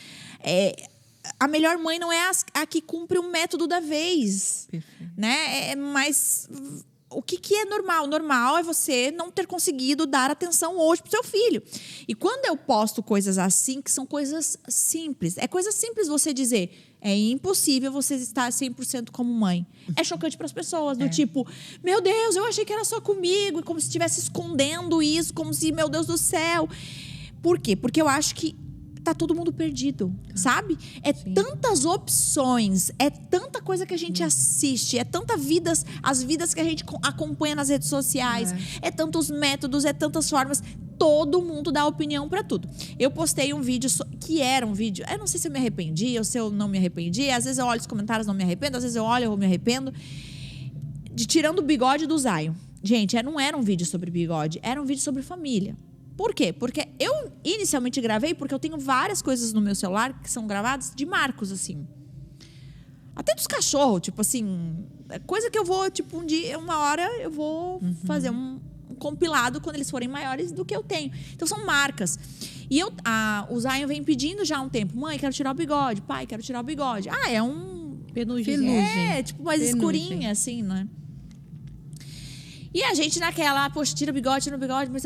A melhor mãe não é a que cumpre o método da vez, né? Mas o que é normal? Normal é você não ter conseguido dar atenção hoje pro seu filho. E quando eu posto coisas assim, que são coisas simples, é coisa simples você dizer... É impossível você estar 100% como mãe. É chocante para as pessoas, do tipo... Meu Deus, eu achei que era só comigo. Como se estivesse escondendo isso. Como se, meu Deus do céu. Por quê? Porque eu acho que tá todo mundo perdido, sabe? Tantas opções. É tanta coisa que a gente assiste. É tantas vidas... As vidas que a gente acompanha nas redes sociais. É tantos métodos, é tantas formas... Todo mundo dá opinião pra tudo. Eu postei um vídeo que era um vídeo... Eu não sei se eu me arrependi ou se eu não me arrependi. Às vezes eu olho os comentários e não me arrependo. Às vezes eu olho e eu me arrependo. Tirando o bigode do Zion. Gente, não era um vídeo sobre bigode. Era um vídeo sobre família. Por quê? Porque eu inicialmente gravei porque eu tenho várias coisas no meu celular que são gravadas de marcos, assim. Até dos cachorros, tipo assim... Coisa que eu vou, tipo, uma hora eu vou fazer um compilado quando eles forem maiores do que eu tenho. Então, são marcas. E o Zion vem pedindo já há um tempo. Mãe, quero tirar o bigode. Pai, quero tirar o bigode. É um... Penugem. Tipo, mais escurinha, assim, né? E a gente naquela, poxa, tira o bigode, mas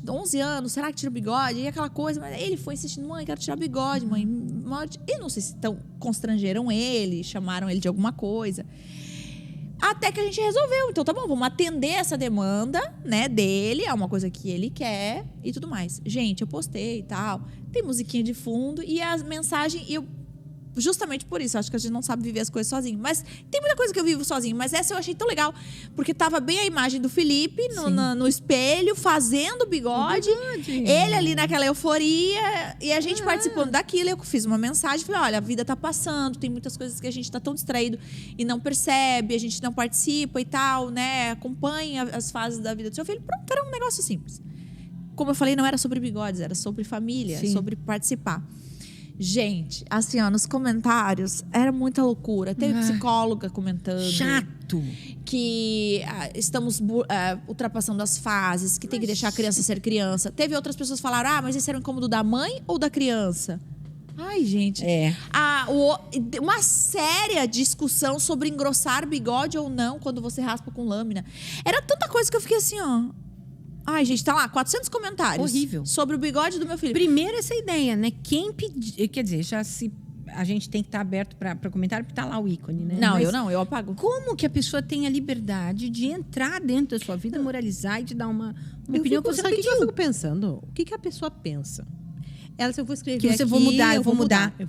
11 anos, será que tira o bigode? E aquela coisa, mas ele foi insistindo, mãe, quero tirar o bigode, mãe. Eu não sei se constrangeram ele, chamaram ele de alguma coisa. Até que a gente resolveu. Então, tá bom, vamos atender essa demanda, né, dele. É uma coisa que ele quer e tudo mais. Gente, eu postei e tal. Tem musiquinha de fundo e a mensagem... Justamente por isso, acho que a gente não sabe viver as coisas sozinho. Mas tem muita coisa que eu vivo sozinho. Mas essa eu achei tão legal. Porque tava bem a imagem do Felipe no espelho, fazendo o bigode. Ele ali naquela euforia. E a gente participando daquilo. Eu fiz uma mensagem. Falei, olha, a vida tá passando. Tem muitas coisas que a gente tá tão distraído e não percebe. A gente não participa e tal, né? Acompanha as fases da vida do seu filho. Pronto, era um negócio simples. Como eu falei, não era sobre bigodes. Era sobre família, sobre participar. Gente, assim, ó, nos comentários era muita loucura. Teve psicóloga comentando. Chato. Que estamos ultrapassando as fases, que tem que deixar a criança ser criança. Teve outras pessoas que falaram, mas esse era o incômodo da mãe ou da criança? Ai, gente. Uma séria discussão sobre engrossar bigode ou não quando você raspa com lâmina. Era tanta coisa que eu fiquei assim, ó. Ai, gente, tá lá, 400 comentários. Horrível. Sobre o bigode do meu filho. Primeiro, essa ideia, né? Quem pediu... Quer dizer, a gente tem que estar aberto para comentário, porque tá lá o ícone, né? Não, eu apago. Como que a pessoa tem a liberdade de entrar dentro da sua vida, moralizar e te dar uma opinião que você sabe pediu? O que eu fico pensando? O que a pessoa pensa? Ela, se eu vou escrever que você aqui, vou mudar, eu vou mudar. Eu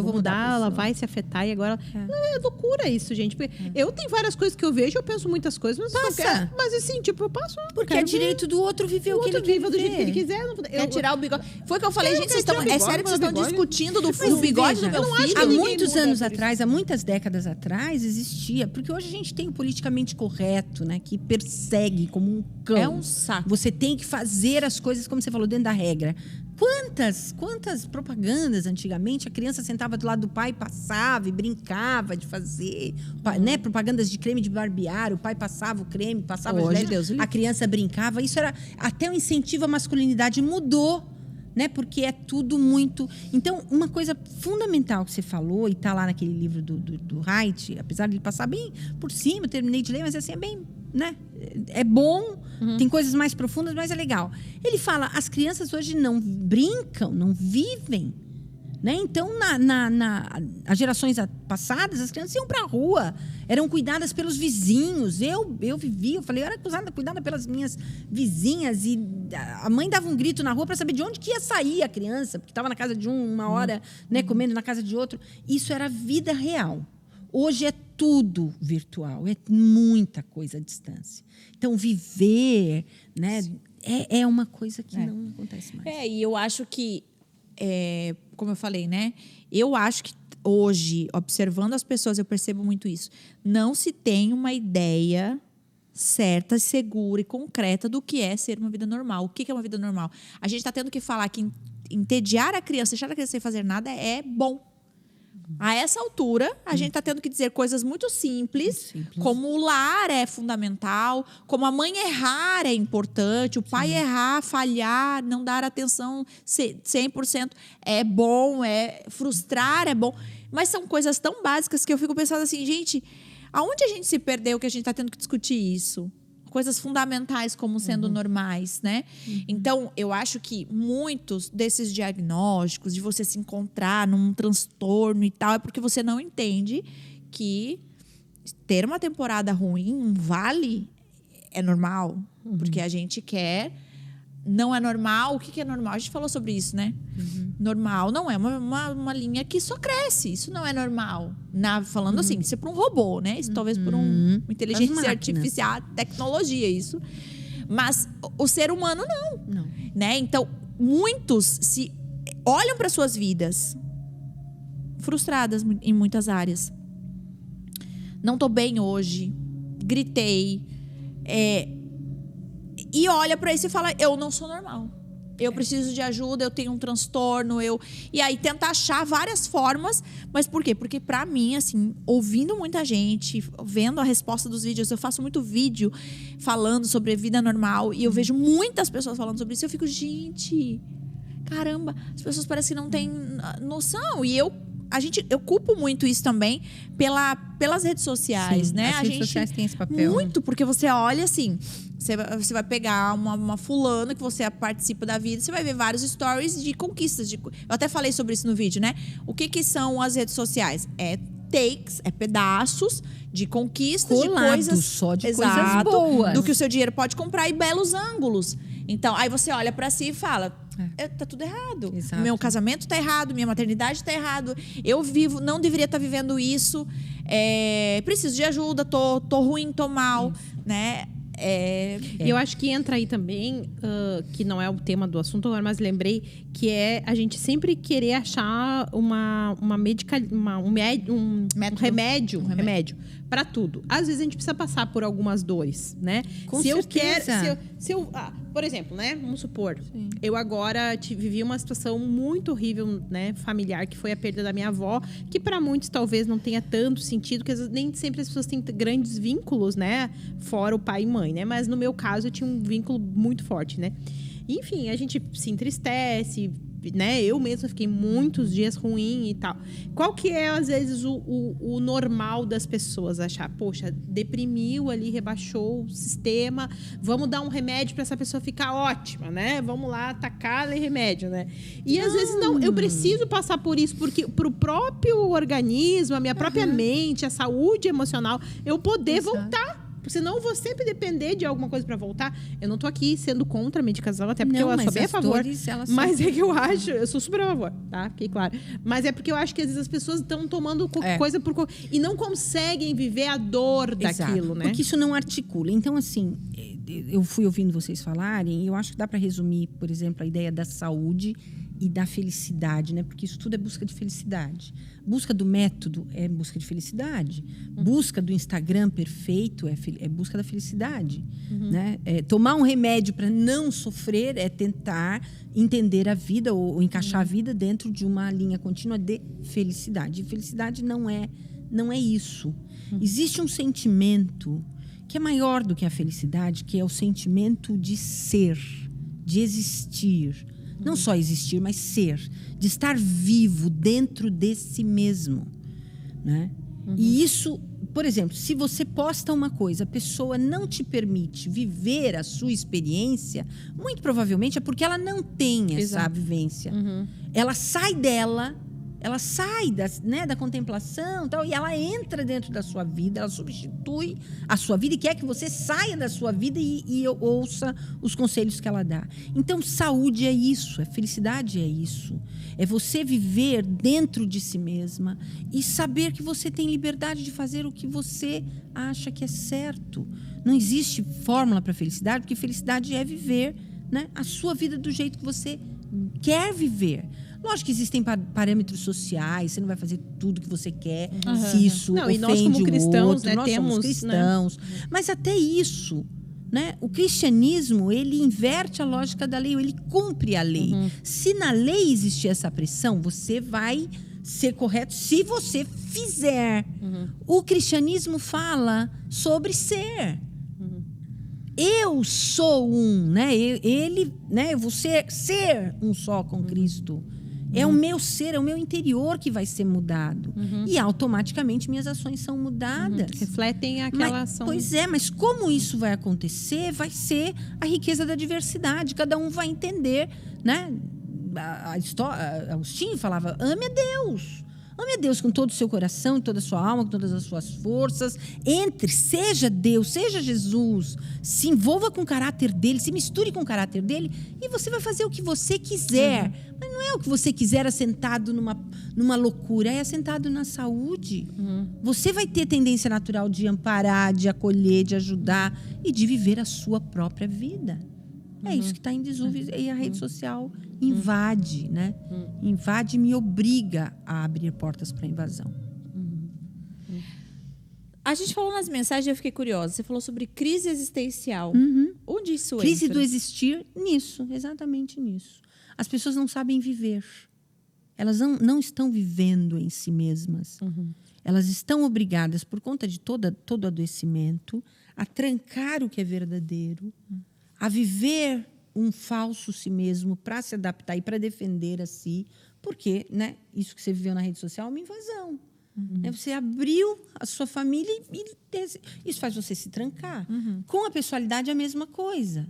vou mudar, ela vai se afetar e agora... É loucura isso, gente. Porque eu tenho várias coisas que eu vejo, eu penso muitas coisas, mas assim, tipo, eu passo... Porque é direito do outro viver o que ele quer do jeito que ele quiser. Quer tirar o bigode. Foi o que eu falei, gente, vocês estão... É sério que vocês estão discutindo do bigode do meu filho? Há muitos anos atrás, há muitas décadas atrás, existia. Porque hoje a gente tem o politicamente correto, né? Que persegue como um cão. É um saco. Você tem que fazer as coisas, como você falou, dentro da regra. Quantas propagandas antigamente a criança sentava do lado do pai, passava e brincava de fazer, né? Propagandas de creme de barbear, o pai passava o creme, passava o gel, a criança brincava. Isso era até um incentivo à masculinidade, mudou, né? Porque é tudo muito... Então, uma coisa fundamental que você falou, e tá lá naquele livro do Haidt, apesar de ele passar bem por cima, eu terminei de ler, mas assim, é bem, né? É bom, tem coisas mais profundas, mas é legal. Ele fala, as crianças hoje não brincam, não vivem, né? Então, as gerações passadas, as crianças iam pra rua, eram cuidadas pelos vizinhos. Eu vivi, eu falei, eu era cuidada pelas minhas vizinhas, e a mãe dava um grito na rua para saber de onde que ia sair a criança, porque estava na casa de uma hora, né, comendo na casa de outro. Isso era vida real. Hoje é tudo virtual, é muita coisa à distância. Então, viver, né, é uma coisa que não acontece mais. E eu acho que, como eu falei, né? Eu acho que hoje, observando as pessoas, eu percebo muito isso. Não se tem uma ideia certa, segura e concreta do que é ser uma vida normal. O que é uma vida normal? A gente está tendo que falar que entediar a criança, deixar a criança sem fazer nada é bom. A essa altura, a gente está tendo que dizer coisas muito simples, como o lar é fundamental, como a mãe errar é importante, o pai errar, falhar, não dar atenção 100% é bom, frustrar é bom. Mas são coisas tão básicas que eu fico pensando assim, gente, aonde a gente se perdeu que a gente está tendo que discutir isso? Coisas fundamentais como sendo normais, né? Então, eu acho que muitos desses diagnósticos, de você se encontrar num transtorno e tal, é porque você não entende que ter uma temporada ruim, um vale, é normal. Porque a gente quer... Não é normal. O que é normal? A gente falou sobre isso, né? Normal não é uma linha que só cresce. Isso não é normal. Falando assim, isso é para um robô, né? Isso talvez por uma inteligência artificial, tecnologia, isso. Mas o ser humano não. Né? Então, muitos se olham para suas vidas frustradas em muitas áreas. Não tô bem hoje. Gritei. E olha pra isso e fala, eu não sou normal. Eu preciso de ajuda, eu tenho um transtorno, E aí tenta achar várias formas. Mas por quê? Porque pra mim, assim, ouvindo muita gente, vendo a resposta dos vídeos, eu faço muito vídeo falando sobre vida normal. E eu vejo muitas pessoas falando sobre isso. Eu fico, gente, caramba, as pessoas parecem que não têm noção. E eu culpo muito isso também pelas redes sociais, né? As redes sociais têm esse papel. Muito, porque você olha assim, você vai pegar uma fulana que você participa da vida, você vai ver vários stories de conquistas. Eu até falei sobre isso no vídeo, né? O que são as redes sociais? takes, pedaços de conquistas, Colado, de coisas... só de Exato, coisas boas. do que o seu dinheiro pode comprar e belos ângulos. Então, aí você olha pra si e fala... tá tudo errado. Exato. Meu casamento tá errado, minha maternidade tá errado. Eu não deveria estar vivendo isso. Preciso de ajuda, tô ruim, tô mal, né? E eu acho que entra aí também, que não é o tema do assunto agora, mas lembrei, que é a gente sempre querer achar um remédio para tudo. Às vezes a gente precisa passar por algumas dores, né? Com se certeza. por exemplo, né? Vamos supor, eu agora vivi uma situação muito horrível, né? Familiar, que foi a perda da minha avó, que para muitos talvez não tenha tanto sentido, porque nem sempre as pessoas têm grandes vínculos, né? Fora o pai e mãe, né? Mas no meu caso eu tinha um vínculo muito forte, né? Enfim, a gente se entristece, né? Eu mesma fiquei muitos dias ruim e tal. Qual que é, às vezes, o normal das pessoas? Achar, poxa, deprimiu ali, rebaixou o sistema, vamos dar um remédio para essa pessoa ficar ótima, né? Vamos lá, atacar e remédio, né? E às vezes não, eu preciso passar por isso, porque pro próprio organismo, a minha própria mente, a saúde emocional, eu poder voltar. Senão eu vou sempre depender de alguma coisa para voltar. Eu não tô aqui sendo contra a medicação, até porque eu sou bem a favor. Mas é que eu acho, eu sou super a favor, tá? Fiquei claro. Mas é porque eu acho que às vezes as pessoas estão tomando coisa por e não conseguem viver a dor daquilo, né? Porque isso não articula. Então, assim, eu fui ouvindo vocês falarem e eu acho que dá para resumir, por exemplo, a ideia da saúde e da felicidade, né? Porque isso tudo é busca de felicidade. Busca do método é busca de felicidade. Busca do Instagram perfeito é busca da felicidade. Né? Tomar um remédio para não sofrer é tentar entender a vida ou encaixar a vida dentro de uma linha contínua de felicidade. E felicidade não é isso. Existe um sentimento que é maior do que a felicidade, que é o sentimento de ser, de existir. Não só existir, mas ser. De estar vivo dentro de si mesmo. Né? E isso, por exemplo, se você posta uma coisa, a pessoa não te permite viver a sua experiência, muito provavelmente é porque ela não tem essa vivência. Ela sai dela, ela sai da contemplação tal, e ela entra dentro da sua vida, ela substitui a sua vida e quer que você saia da sua vida e ouça os conselhos que ela dá. Então, saúde é isso, felicidade é isso. É você viver dentro de si mesma e saber que você tem liberdade de fazer o que você acha que é certo. Não existe fórmula para felicidade, porque felicidade é viver, né, a sua vida do jeito que você quer viver. Lógico que existem parâmetros sociais, você não vai fazer tudo que você quer, se isso ofende e nós como cristãos, outro, né, nós somos cristãos. Né? Mas até isso, né, o cristianismo, ele inverte a lógica da lei, ele cumpre a lei. Se na lei existir essa pressão, você vai ser correto se você fizer. O cristianismo fala sobre ser. Eu sou um, né? Ele, né? Você ser um só com Cristo. É o meu ser, é o meu interior que vai ser mudado. E automaticamente minhas ações são mudadas. Refletem aquela ação. Pois é, mas como isso vai acontecer? Vai ser a riqueza da diversidade. Cada um vai entender, né? Agostinho falava, ame a Deus. Ame a Deus com todo o seu coração, toda a sua alma, com todas as suas forças. Seja Deus, seja Jesus. Se envolva com o caráter dele, se misture com o caráter dele e você vai fazer o que você quiser. Mas não é o que você quiser assentado numa loucura, é assentado na saúde. Você vai ter tendência natural de amparar, de acolher, de ajudar e de viver a sua própria vida. É isso que está em desuso e a rede social invade, né? Invade e me obriga a abrir portas para invasão. A gente falou nas mensagens e eu fiquei curiosa. Você falou sobre crise existencial. Onde isso Crise entra? do existir, nisso, exatamente nisso. As pessoas não sabem viver. Elas não estão vivendo em si mesmas. Elas estão obrigadas, por conta de todo adoecimento, a trancar o que é verdadeiro, a viver um falso si mesmo para se adaptar e para defender a si, porque, né, isso que você viveu na rede social é uma invasão. Você abriu a sua família e isso faz você se trancar. Com a pessoalidade é a mesma coisa.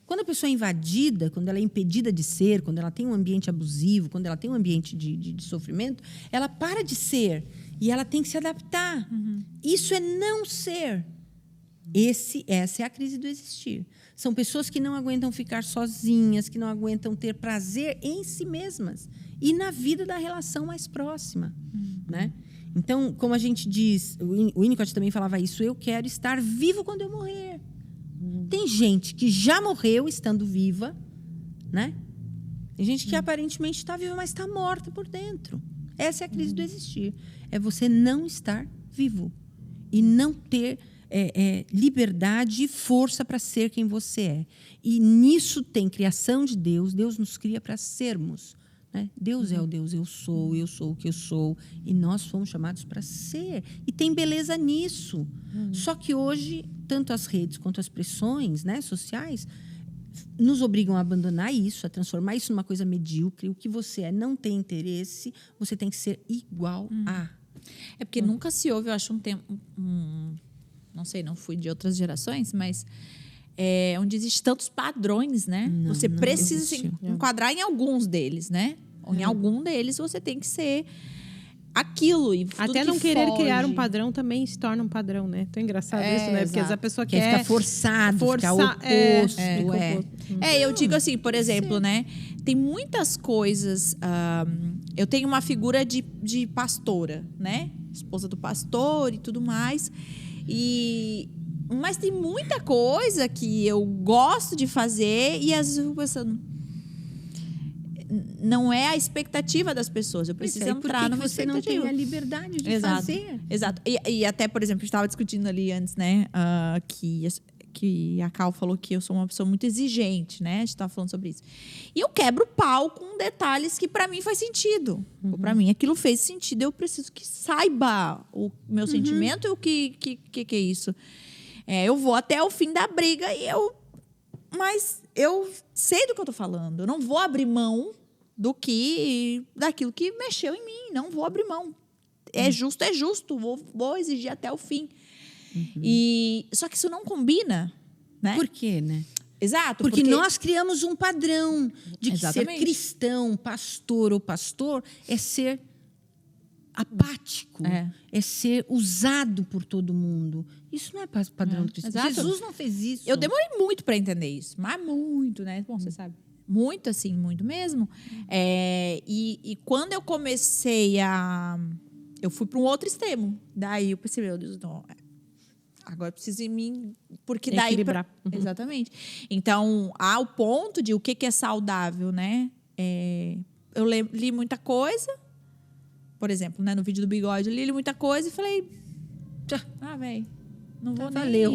Quando a pessoa é invadida, quando ela é impedida de ser, quando ela tem um ambiente abusivo, quando ela tem um ambiente de sofrimento, ela para de ser. E ela tem que se adaptar. Isso é não ser. Essa é a crise do existir. São pessoas que não aguentam ficar sozinhas, que não aguentam ter prazer em si mesmas e na vida da relação mais próxima, né? Então, como a gente diz, o Winnicott também falava isso, eu quero estar vivo quando eu morrer. Tem gente que já morreu estando viva, né? Tem gente que aparentemente está viva, mas está morta por dentro. Essa é a crise do existir. É você não estar vivo e não ter liberdade e força para ser quem você é. E nisso tem criação de Deus. Deus nos cria para sermos. Né? Deus é o Deus, eu sou o que eu sou. E nós fomos chamados para ser. E tem beleza nisso. Só que hoje, tanto as redes quanto as pressões, né, sociais nos obrigam a abandonar isso, a transformar isso numa coisa medíocre. O que você é não tem interesse, você tem que ser igual a. É porque nunca se ouve, eu acho, um tempo... não sei, não fui de outras gerações, mas... onde existem tantos padrões, né? Você precisa se enquadrar em alguns deles, né? Ou em algum deles você tem que ser aquilo. E até não querer criar um padrão também se torna um padrão, né? Tão engraçado isso, né? Porque a pessoa quer ficar forçado, ficar oposto. Eu digo assim, por exemplo, né? Tem muitas coisas... eu tenho uma figura de pastora, né? Esposa do pastor e tudo mais. Mas tem muita coisa que eu gosto de fazer e às vezes eu fico pensando... Não é a expectativa das pessoas. Eu preciso entrar numa você expectativa. Não tem a liberdade de fazer. Exato. E até, por exemplo, a gente estava discutindo ali antes, né? Que a Cal falou que eu sou uma pessoa muito exigente, né? A gente estava falando sobre isso. E eu quebro o pau com detalhes que para mim faz sentido. Para mim aquilo fez sentido. Eu preciso que saiba o meu sentimento e o que é isso. Eu vou até o fim da briga mas eu sei do que eu tô falando. Eu não vou abrir mão daquilo que mexeu em mim. Não vou abrir mão. É justo. Vou exigir até o fim. Só que isso não combina, né? Por quê, né? Exato. Porque nós criamos um padrão de que ser cristão, pastor ou pastor é ser apático, é ser usado por todo mundo. Isso não é padrão cristão. Exato. Jesus não fez isso. Eu demorei muito para entender isso, mas muito, né? Bom, você sabe. Muito, assim, muito mesmo. E quando eu comecei eu fui para um outro extremo. Daí eu pensei, meu Deus, não... Agora eu preciso porque daí... Equilibrar. Exatamente. Então, há o ponto de o que é saudável, né? Eu li muita coisa. Por exemplo, né, no vídeo do bigode, eu li muita coisa e falei... velho, não vou valeu.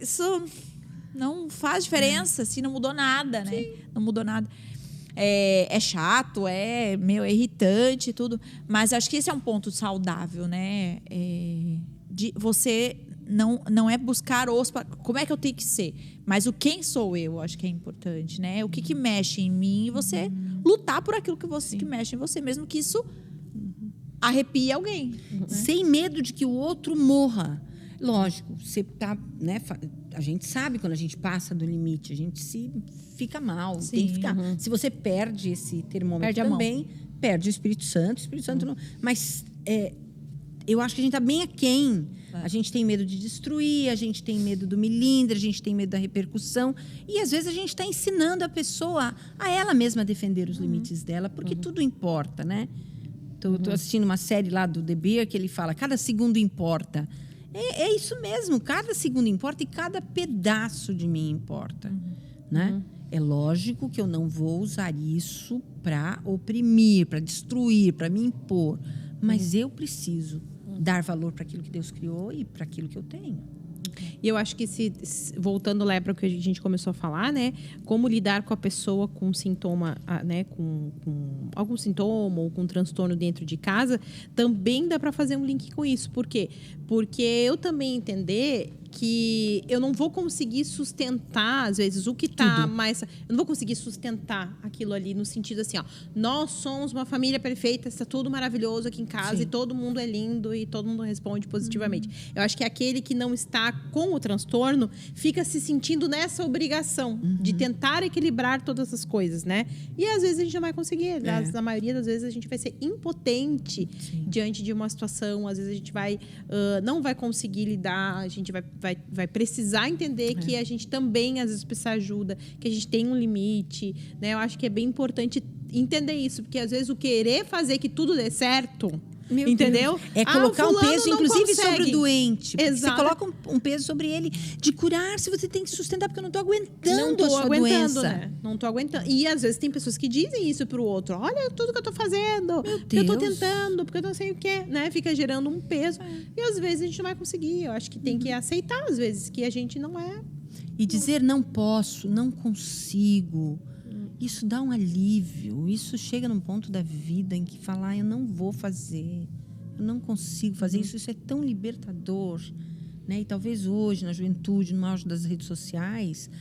Isso não faz diferença, assim, não mudou nada, né? Sim. Não mudou nada. É chato, é irritante e tudo. Mas acho que esse é um ponto saudável, né? De você não é buscar como é que eu tenho que ser, mas o quem sou eu, acho que é importante, né? O que mexe em mim e você lutar por aquilo que mexe em você, mesmo que isso arrepie alguém. Né? Sem medo de que o outro morra. Lógico, você tá, né? A gente sabe quando a gente passa do limite, a gente fica mal. Sim. Tem que ficar. Se você perde esse termômetro também, perde o Espírito Santo. O Espírito Santo não. Mas eu acho que a gente está bem aquém. A gente tem medo de destruir, a gente tem medo do milindre, a gente tem medo da repercussão. E, às vezes, a gente está ensinando a pessoa a ela mesma defender os limites dela, porque tudo importa, né? Estou assistindo uma série lá do The Bear que ele fala, cada segundo importa. É isso mesmo, cada segundo importa e cada pedaço de mim importa. Né? É lógico que eu não vou usar isso para oprimir, para destruir, para me impor. Mas eu preciso dar valor para aquilo que Deus criou e para aquilo que eu tenho. E eu acho que voltando lá para o que a gente começou a falar, né? Como lidar com a pessoa com sintoma, né? Com algum sintoma ou com transtorno dentro de casa, também dá para fazer um link com isso. Por quê? Porque eu também entender que eu não vou conseguir sustentar, às vezes, o que tá mais... Eu não vou conseguir sustentar aquilo ali no sentido assim, ó, nós somos uma família perfeita, está tudo maravilhoso aqui em casa e todo mundo é lindo e todo mundo responde positivamente. Eu acho que aquele que não está com o transtorno fica se sentindo nessa obrigação de tentar equilibrar todas as coisas, né? E às vezes a gente não vai conseguir. Na maioria das vezes a gente vai ser impotente diante de uma situação. Às vezes a gente não vai conseguir lidar, a gente vai precisar entender que a gente também às vezes precisa de ajuda, que a gente tem um limite, né? Eu acho que é bem importante entender isso, porque às vezes o querer fazer que tudo dê certo, entendeu? É colocar um peso, inclusive, sobre o doente. Exato. Você coloca um peso sobre ele de curar, se você tem que sustentar, porque eu não tô aguentando a sua doença. Né? Não tô aguentando. E às vezes tem pessoas que dizem isso pro outro. Olha tudo que eu tô fazendo. Porque eu tô tentando, porque eu não sei o quê, né? Fica gerando um peso. E às vezes a gente não vai conseguir. Eu acho que tem que aceitar, às vezes, que a gente não é. E dizer não posso, não consigo. Isso dá um alívio. Isso chega num ponto da vida em que falar, eu não vou fazer, eu não consigo fazer isso. Isso é tão libertador, né? E talvez hoje, na juventude, no auge das redes sociais,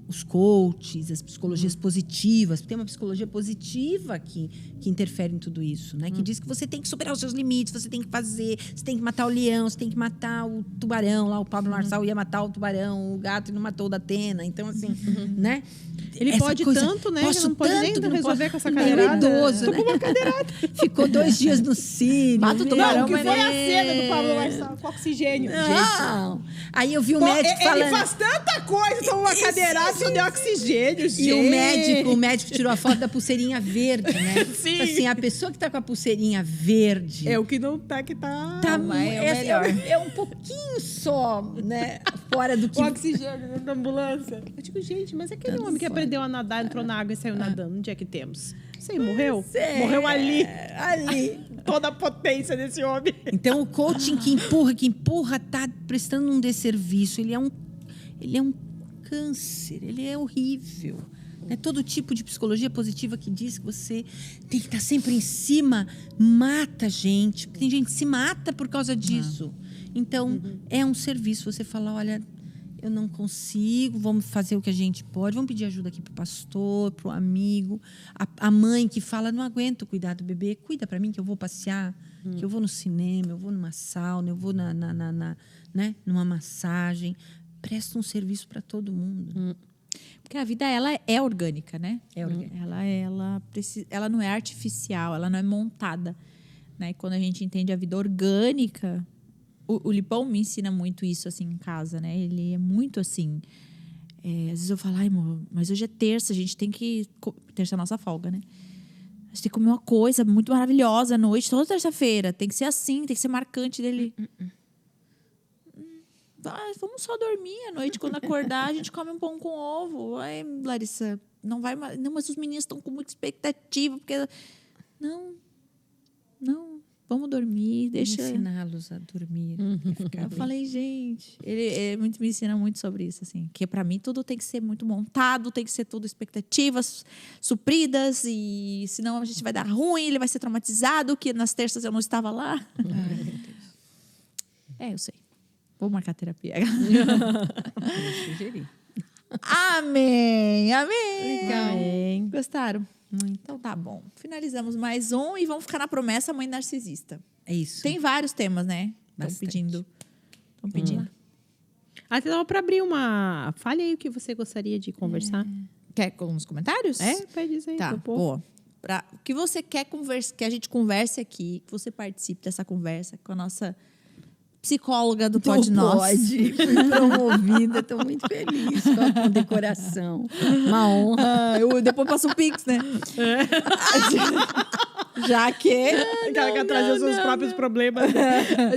os coaches, as psicologias positivas, tem uma psicologia positiva que interfere em tudo isso, né? Que diz que você tem que superar os seus limites, você tem que fazer, você tem que matar o leão, você tem que matar o tubarão. Lá o Pablo Marçal ia matar o tubarão, o gato e não matou o da Atena. Então, assim, né? Ele Essa pode coisa, tanto, né? Que não pode nem resolver com essa Meio cadeirada. idoso, né? Tô com uma cadeirada. Ficou 2 dias no Sírio. Mata o tubarão, Não, que mas foi a cena do Pablo Marçal com oxigênio. Não. Aí eu vi o médico falando... Ele faz tanta coisa, toma uma cadeirada, só deu oxigênio, gente. E o médico tirou a foto da pulseirinha verde, né? Sim. Assim, a pessoa que tá com a pulseirinha verde... É o que não tá, que tá... Tá, melhor. É um pouquinho só, né? Fora do que... O oxigênio dentro da ambulância. Eu digo, gente, mas aquele homem que aprendeu a nadar, entrou na água e saiu nadando, onde é que temos? Você morreu? Morreu ali. Ali. Toda a potência desse homem. Então, o coaching que empurra, tá prestando um desserviço. Ele é um câncer, ele é horrível. Né? Todo tipo de psicologia positiva que diz que você tem que estar sempre em cima, mata a gente. Tem gente que se mata por causa disso. Então, é um serviço. Você fala, olha, eu não consigo, vamos fazer o que a gente pode, vamos pedir ajuda aqui pro pastor, pro amigo. A mãe que fala, não aguento cuidar do bebê, cuida para mim que eu vou passear, que eu vou no cinema, eu vou numa sauna, eu vou né, numa massagem. Presta um serviço para todo mundo. Porque a vida, ela é orgânica, né? É orgânica. Ela não é artificial, ela não é montada. Né? E quando a gente entende a vida orgânica... O Lipão me ensina muito isso, assim, em casa, né? Ele é muito assim... às vezes eu falo, ai, amor, mas hoje é terça, a gente tem que... Terça é a nossa folga, né? A gente tem que comer uma coisa muito maravilhosa à noite, toda terça-feira. Tem que ser assim, tem que ser marcante dele. Vamos só dormir à noite. Quando acordar, a gente come um pão com ovo. Ai, Larissa, não vai... Não, mas os meninos estão com muita expectativa, porque... Não. Vamos dormir, deixa... Ensiná-los a dormir. Eu falei, gente... Ele me ensina muito sobre isso, assim. Que pra mim tudo tem que ser muito montado, tem que ser tudo expectativas supridas, e senão a gente vai dar ruim, ele vai ser traumatizado, que nas terças eu não estava lá. Ai, meu Deus. Eu sei. Vou marcar terapia. Eu sugeri. Amém! Legal. Amém. Gostaram? Muito. Então tá bom. Finalizamos mais um e vamos ficar na promessa Mãe Narcisista. É isso. Tem vários temas, né? Estão pedindo. Até dá para abrir uma... Fale aí o que você gostaria de conversar. Quer com os comentários? Pede isso aí. Tá, boa. O que você quer que a gente converse aqui, que você participe dessa conversa com a nossa psicóloga do Pode Nós. Fui promovida, estou muito feliz com a condecoração. Uma honra. Eu depois passo o Pix, né? Já que... Aquela que trazer os seus próprios problemas.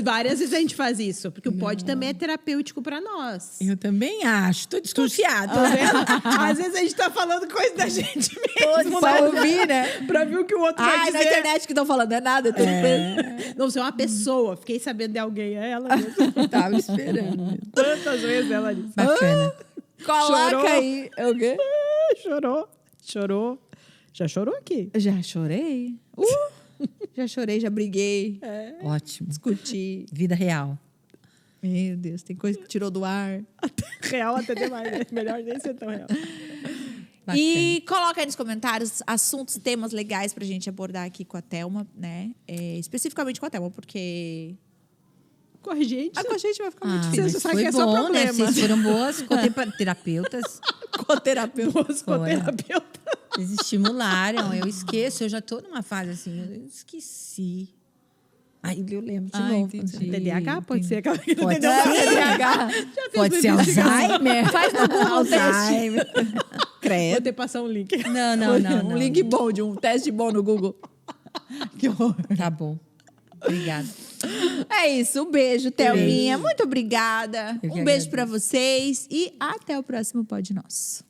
Várias vezes a gente faz isso, porque o Pode também é terapêutico para nós. Eu também acho. Estou desconfiada. Tá vendo? Às vezes a gente tá falando coisa da gente mesmo. Pra ouvir, né? Pra ver o que o outro vai dizer. Na internet que estão falando, é nada. Não, você é uma pessoa. Fiquei sabendo de alguém. É ela mesmo. Tava esperando. Quantas vezes ela disse. Bacana. Coloca Chorou. aí. É o quê? Chorou. Já chorou aqui? Já chorei. Já chorei, já briguei. Ótimo. Discuti. Vida real. Meu Deus, tem coisa que tirou do ar. Real até demais, né? Melhor nem ser tão real. Bacana. E coloca aí nos comentários assuntos, temas legais pra gente abordar aqui com a Thelma, né? Especificamente com a Thelma, porque... Com a gente. com a gente vai ficar muito Mas difícil. Você sabe foi que é só bom, né? problema. Vocês foram boas terapeutas. Coterapeuta. Psicoterapeuta. Vocês estimularam. Eu esqueço, eu já tô numa fase assim, eu esqueci. Aí eu lembro de novo. entendi. TDAH pode ser aquela que Pode entendeu? ser. Pode ser Alzheimer. Faz no Google Alzheimer. Vou Credo. ter que passar um link. Não. Um link bom, de um teste bom no Google. Que horror. Tá bom. Obrigada. É isso, um beijo, Thelminha. Muito obrigada. Eu que Um beijo agradeço. pra vocês e até o próximo Pod Nosso.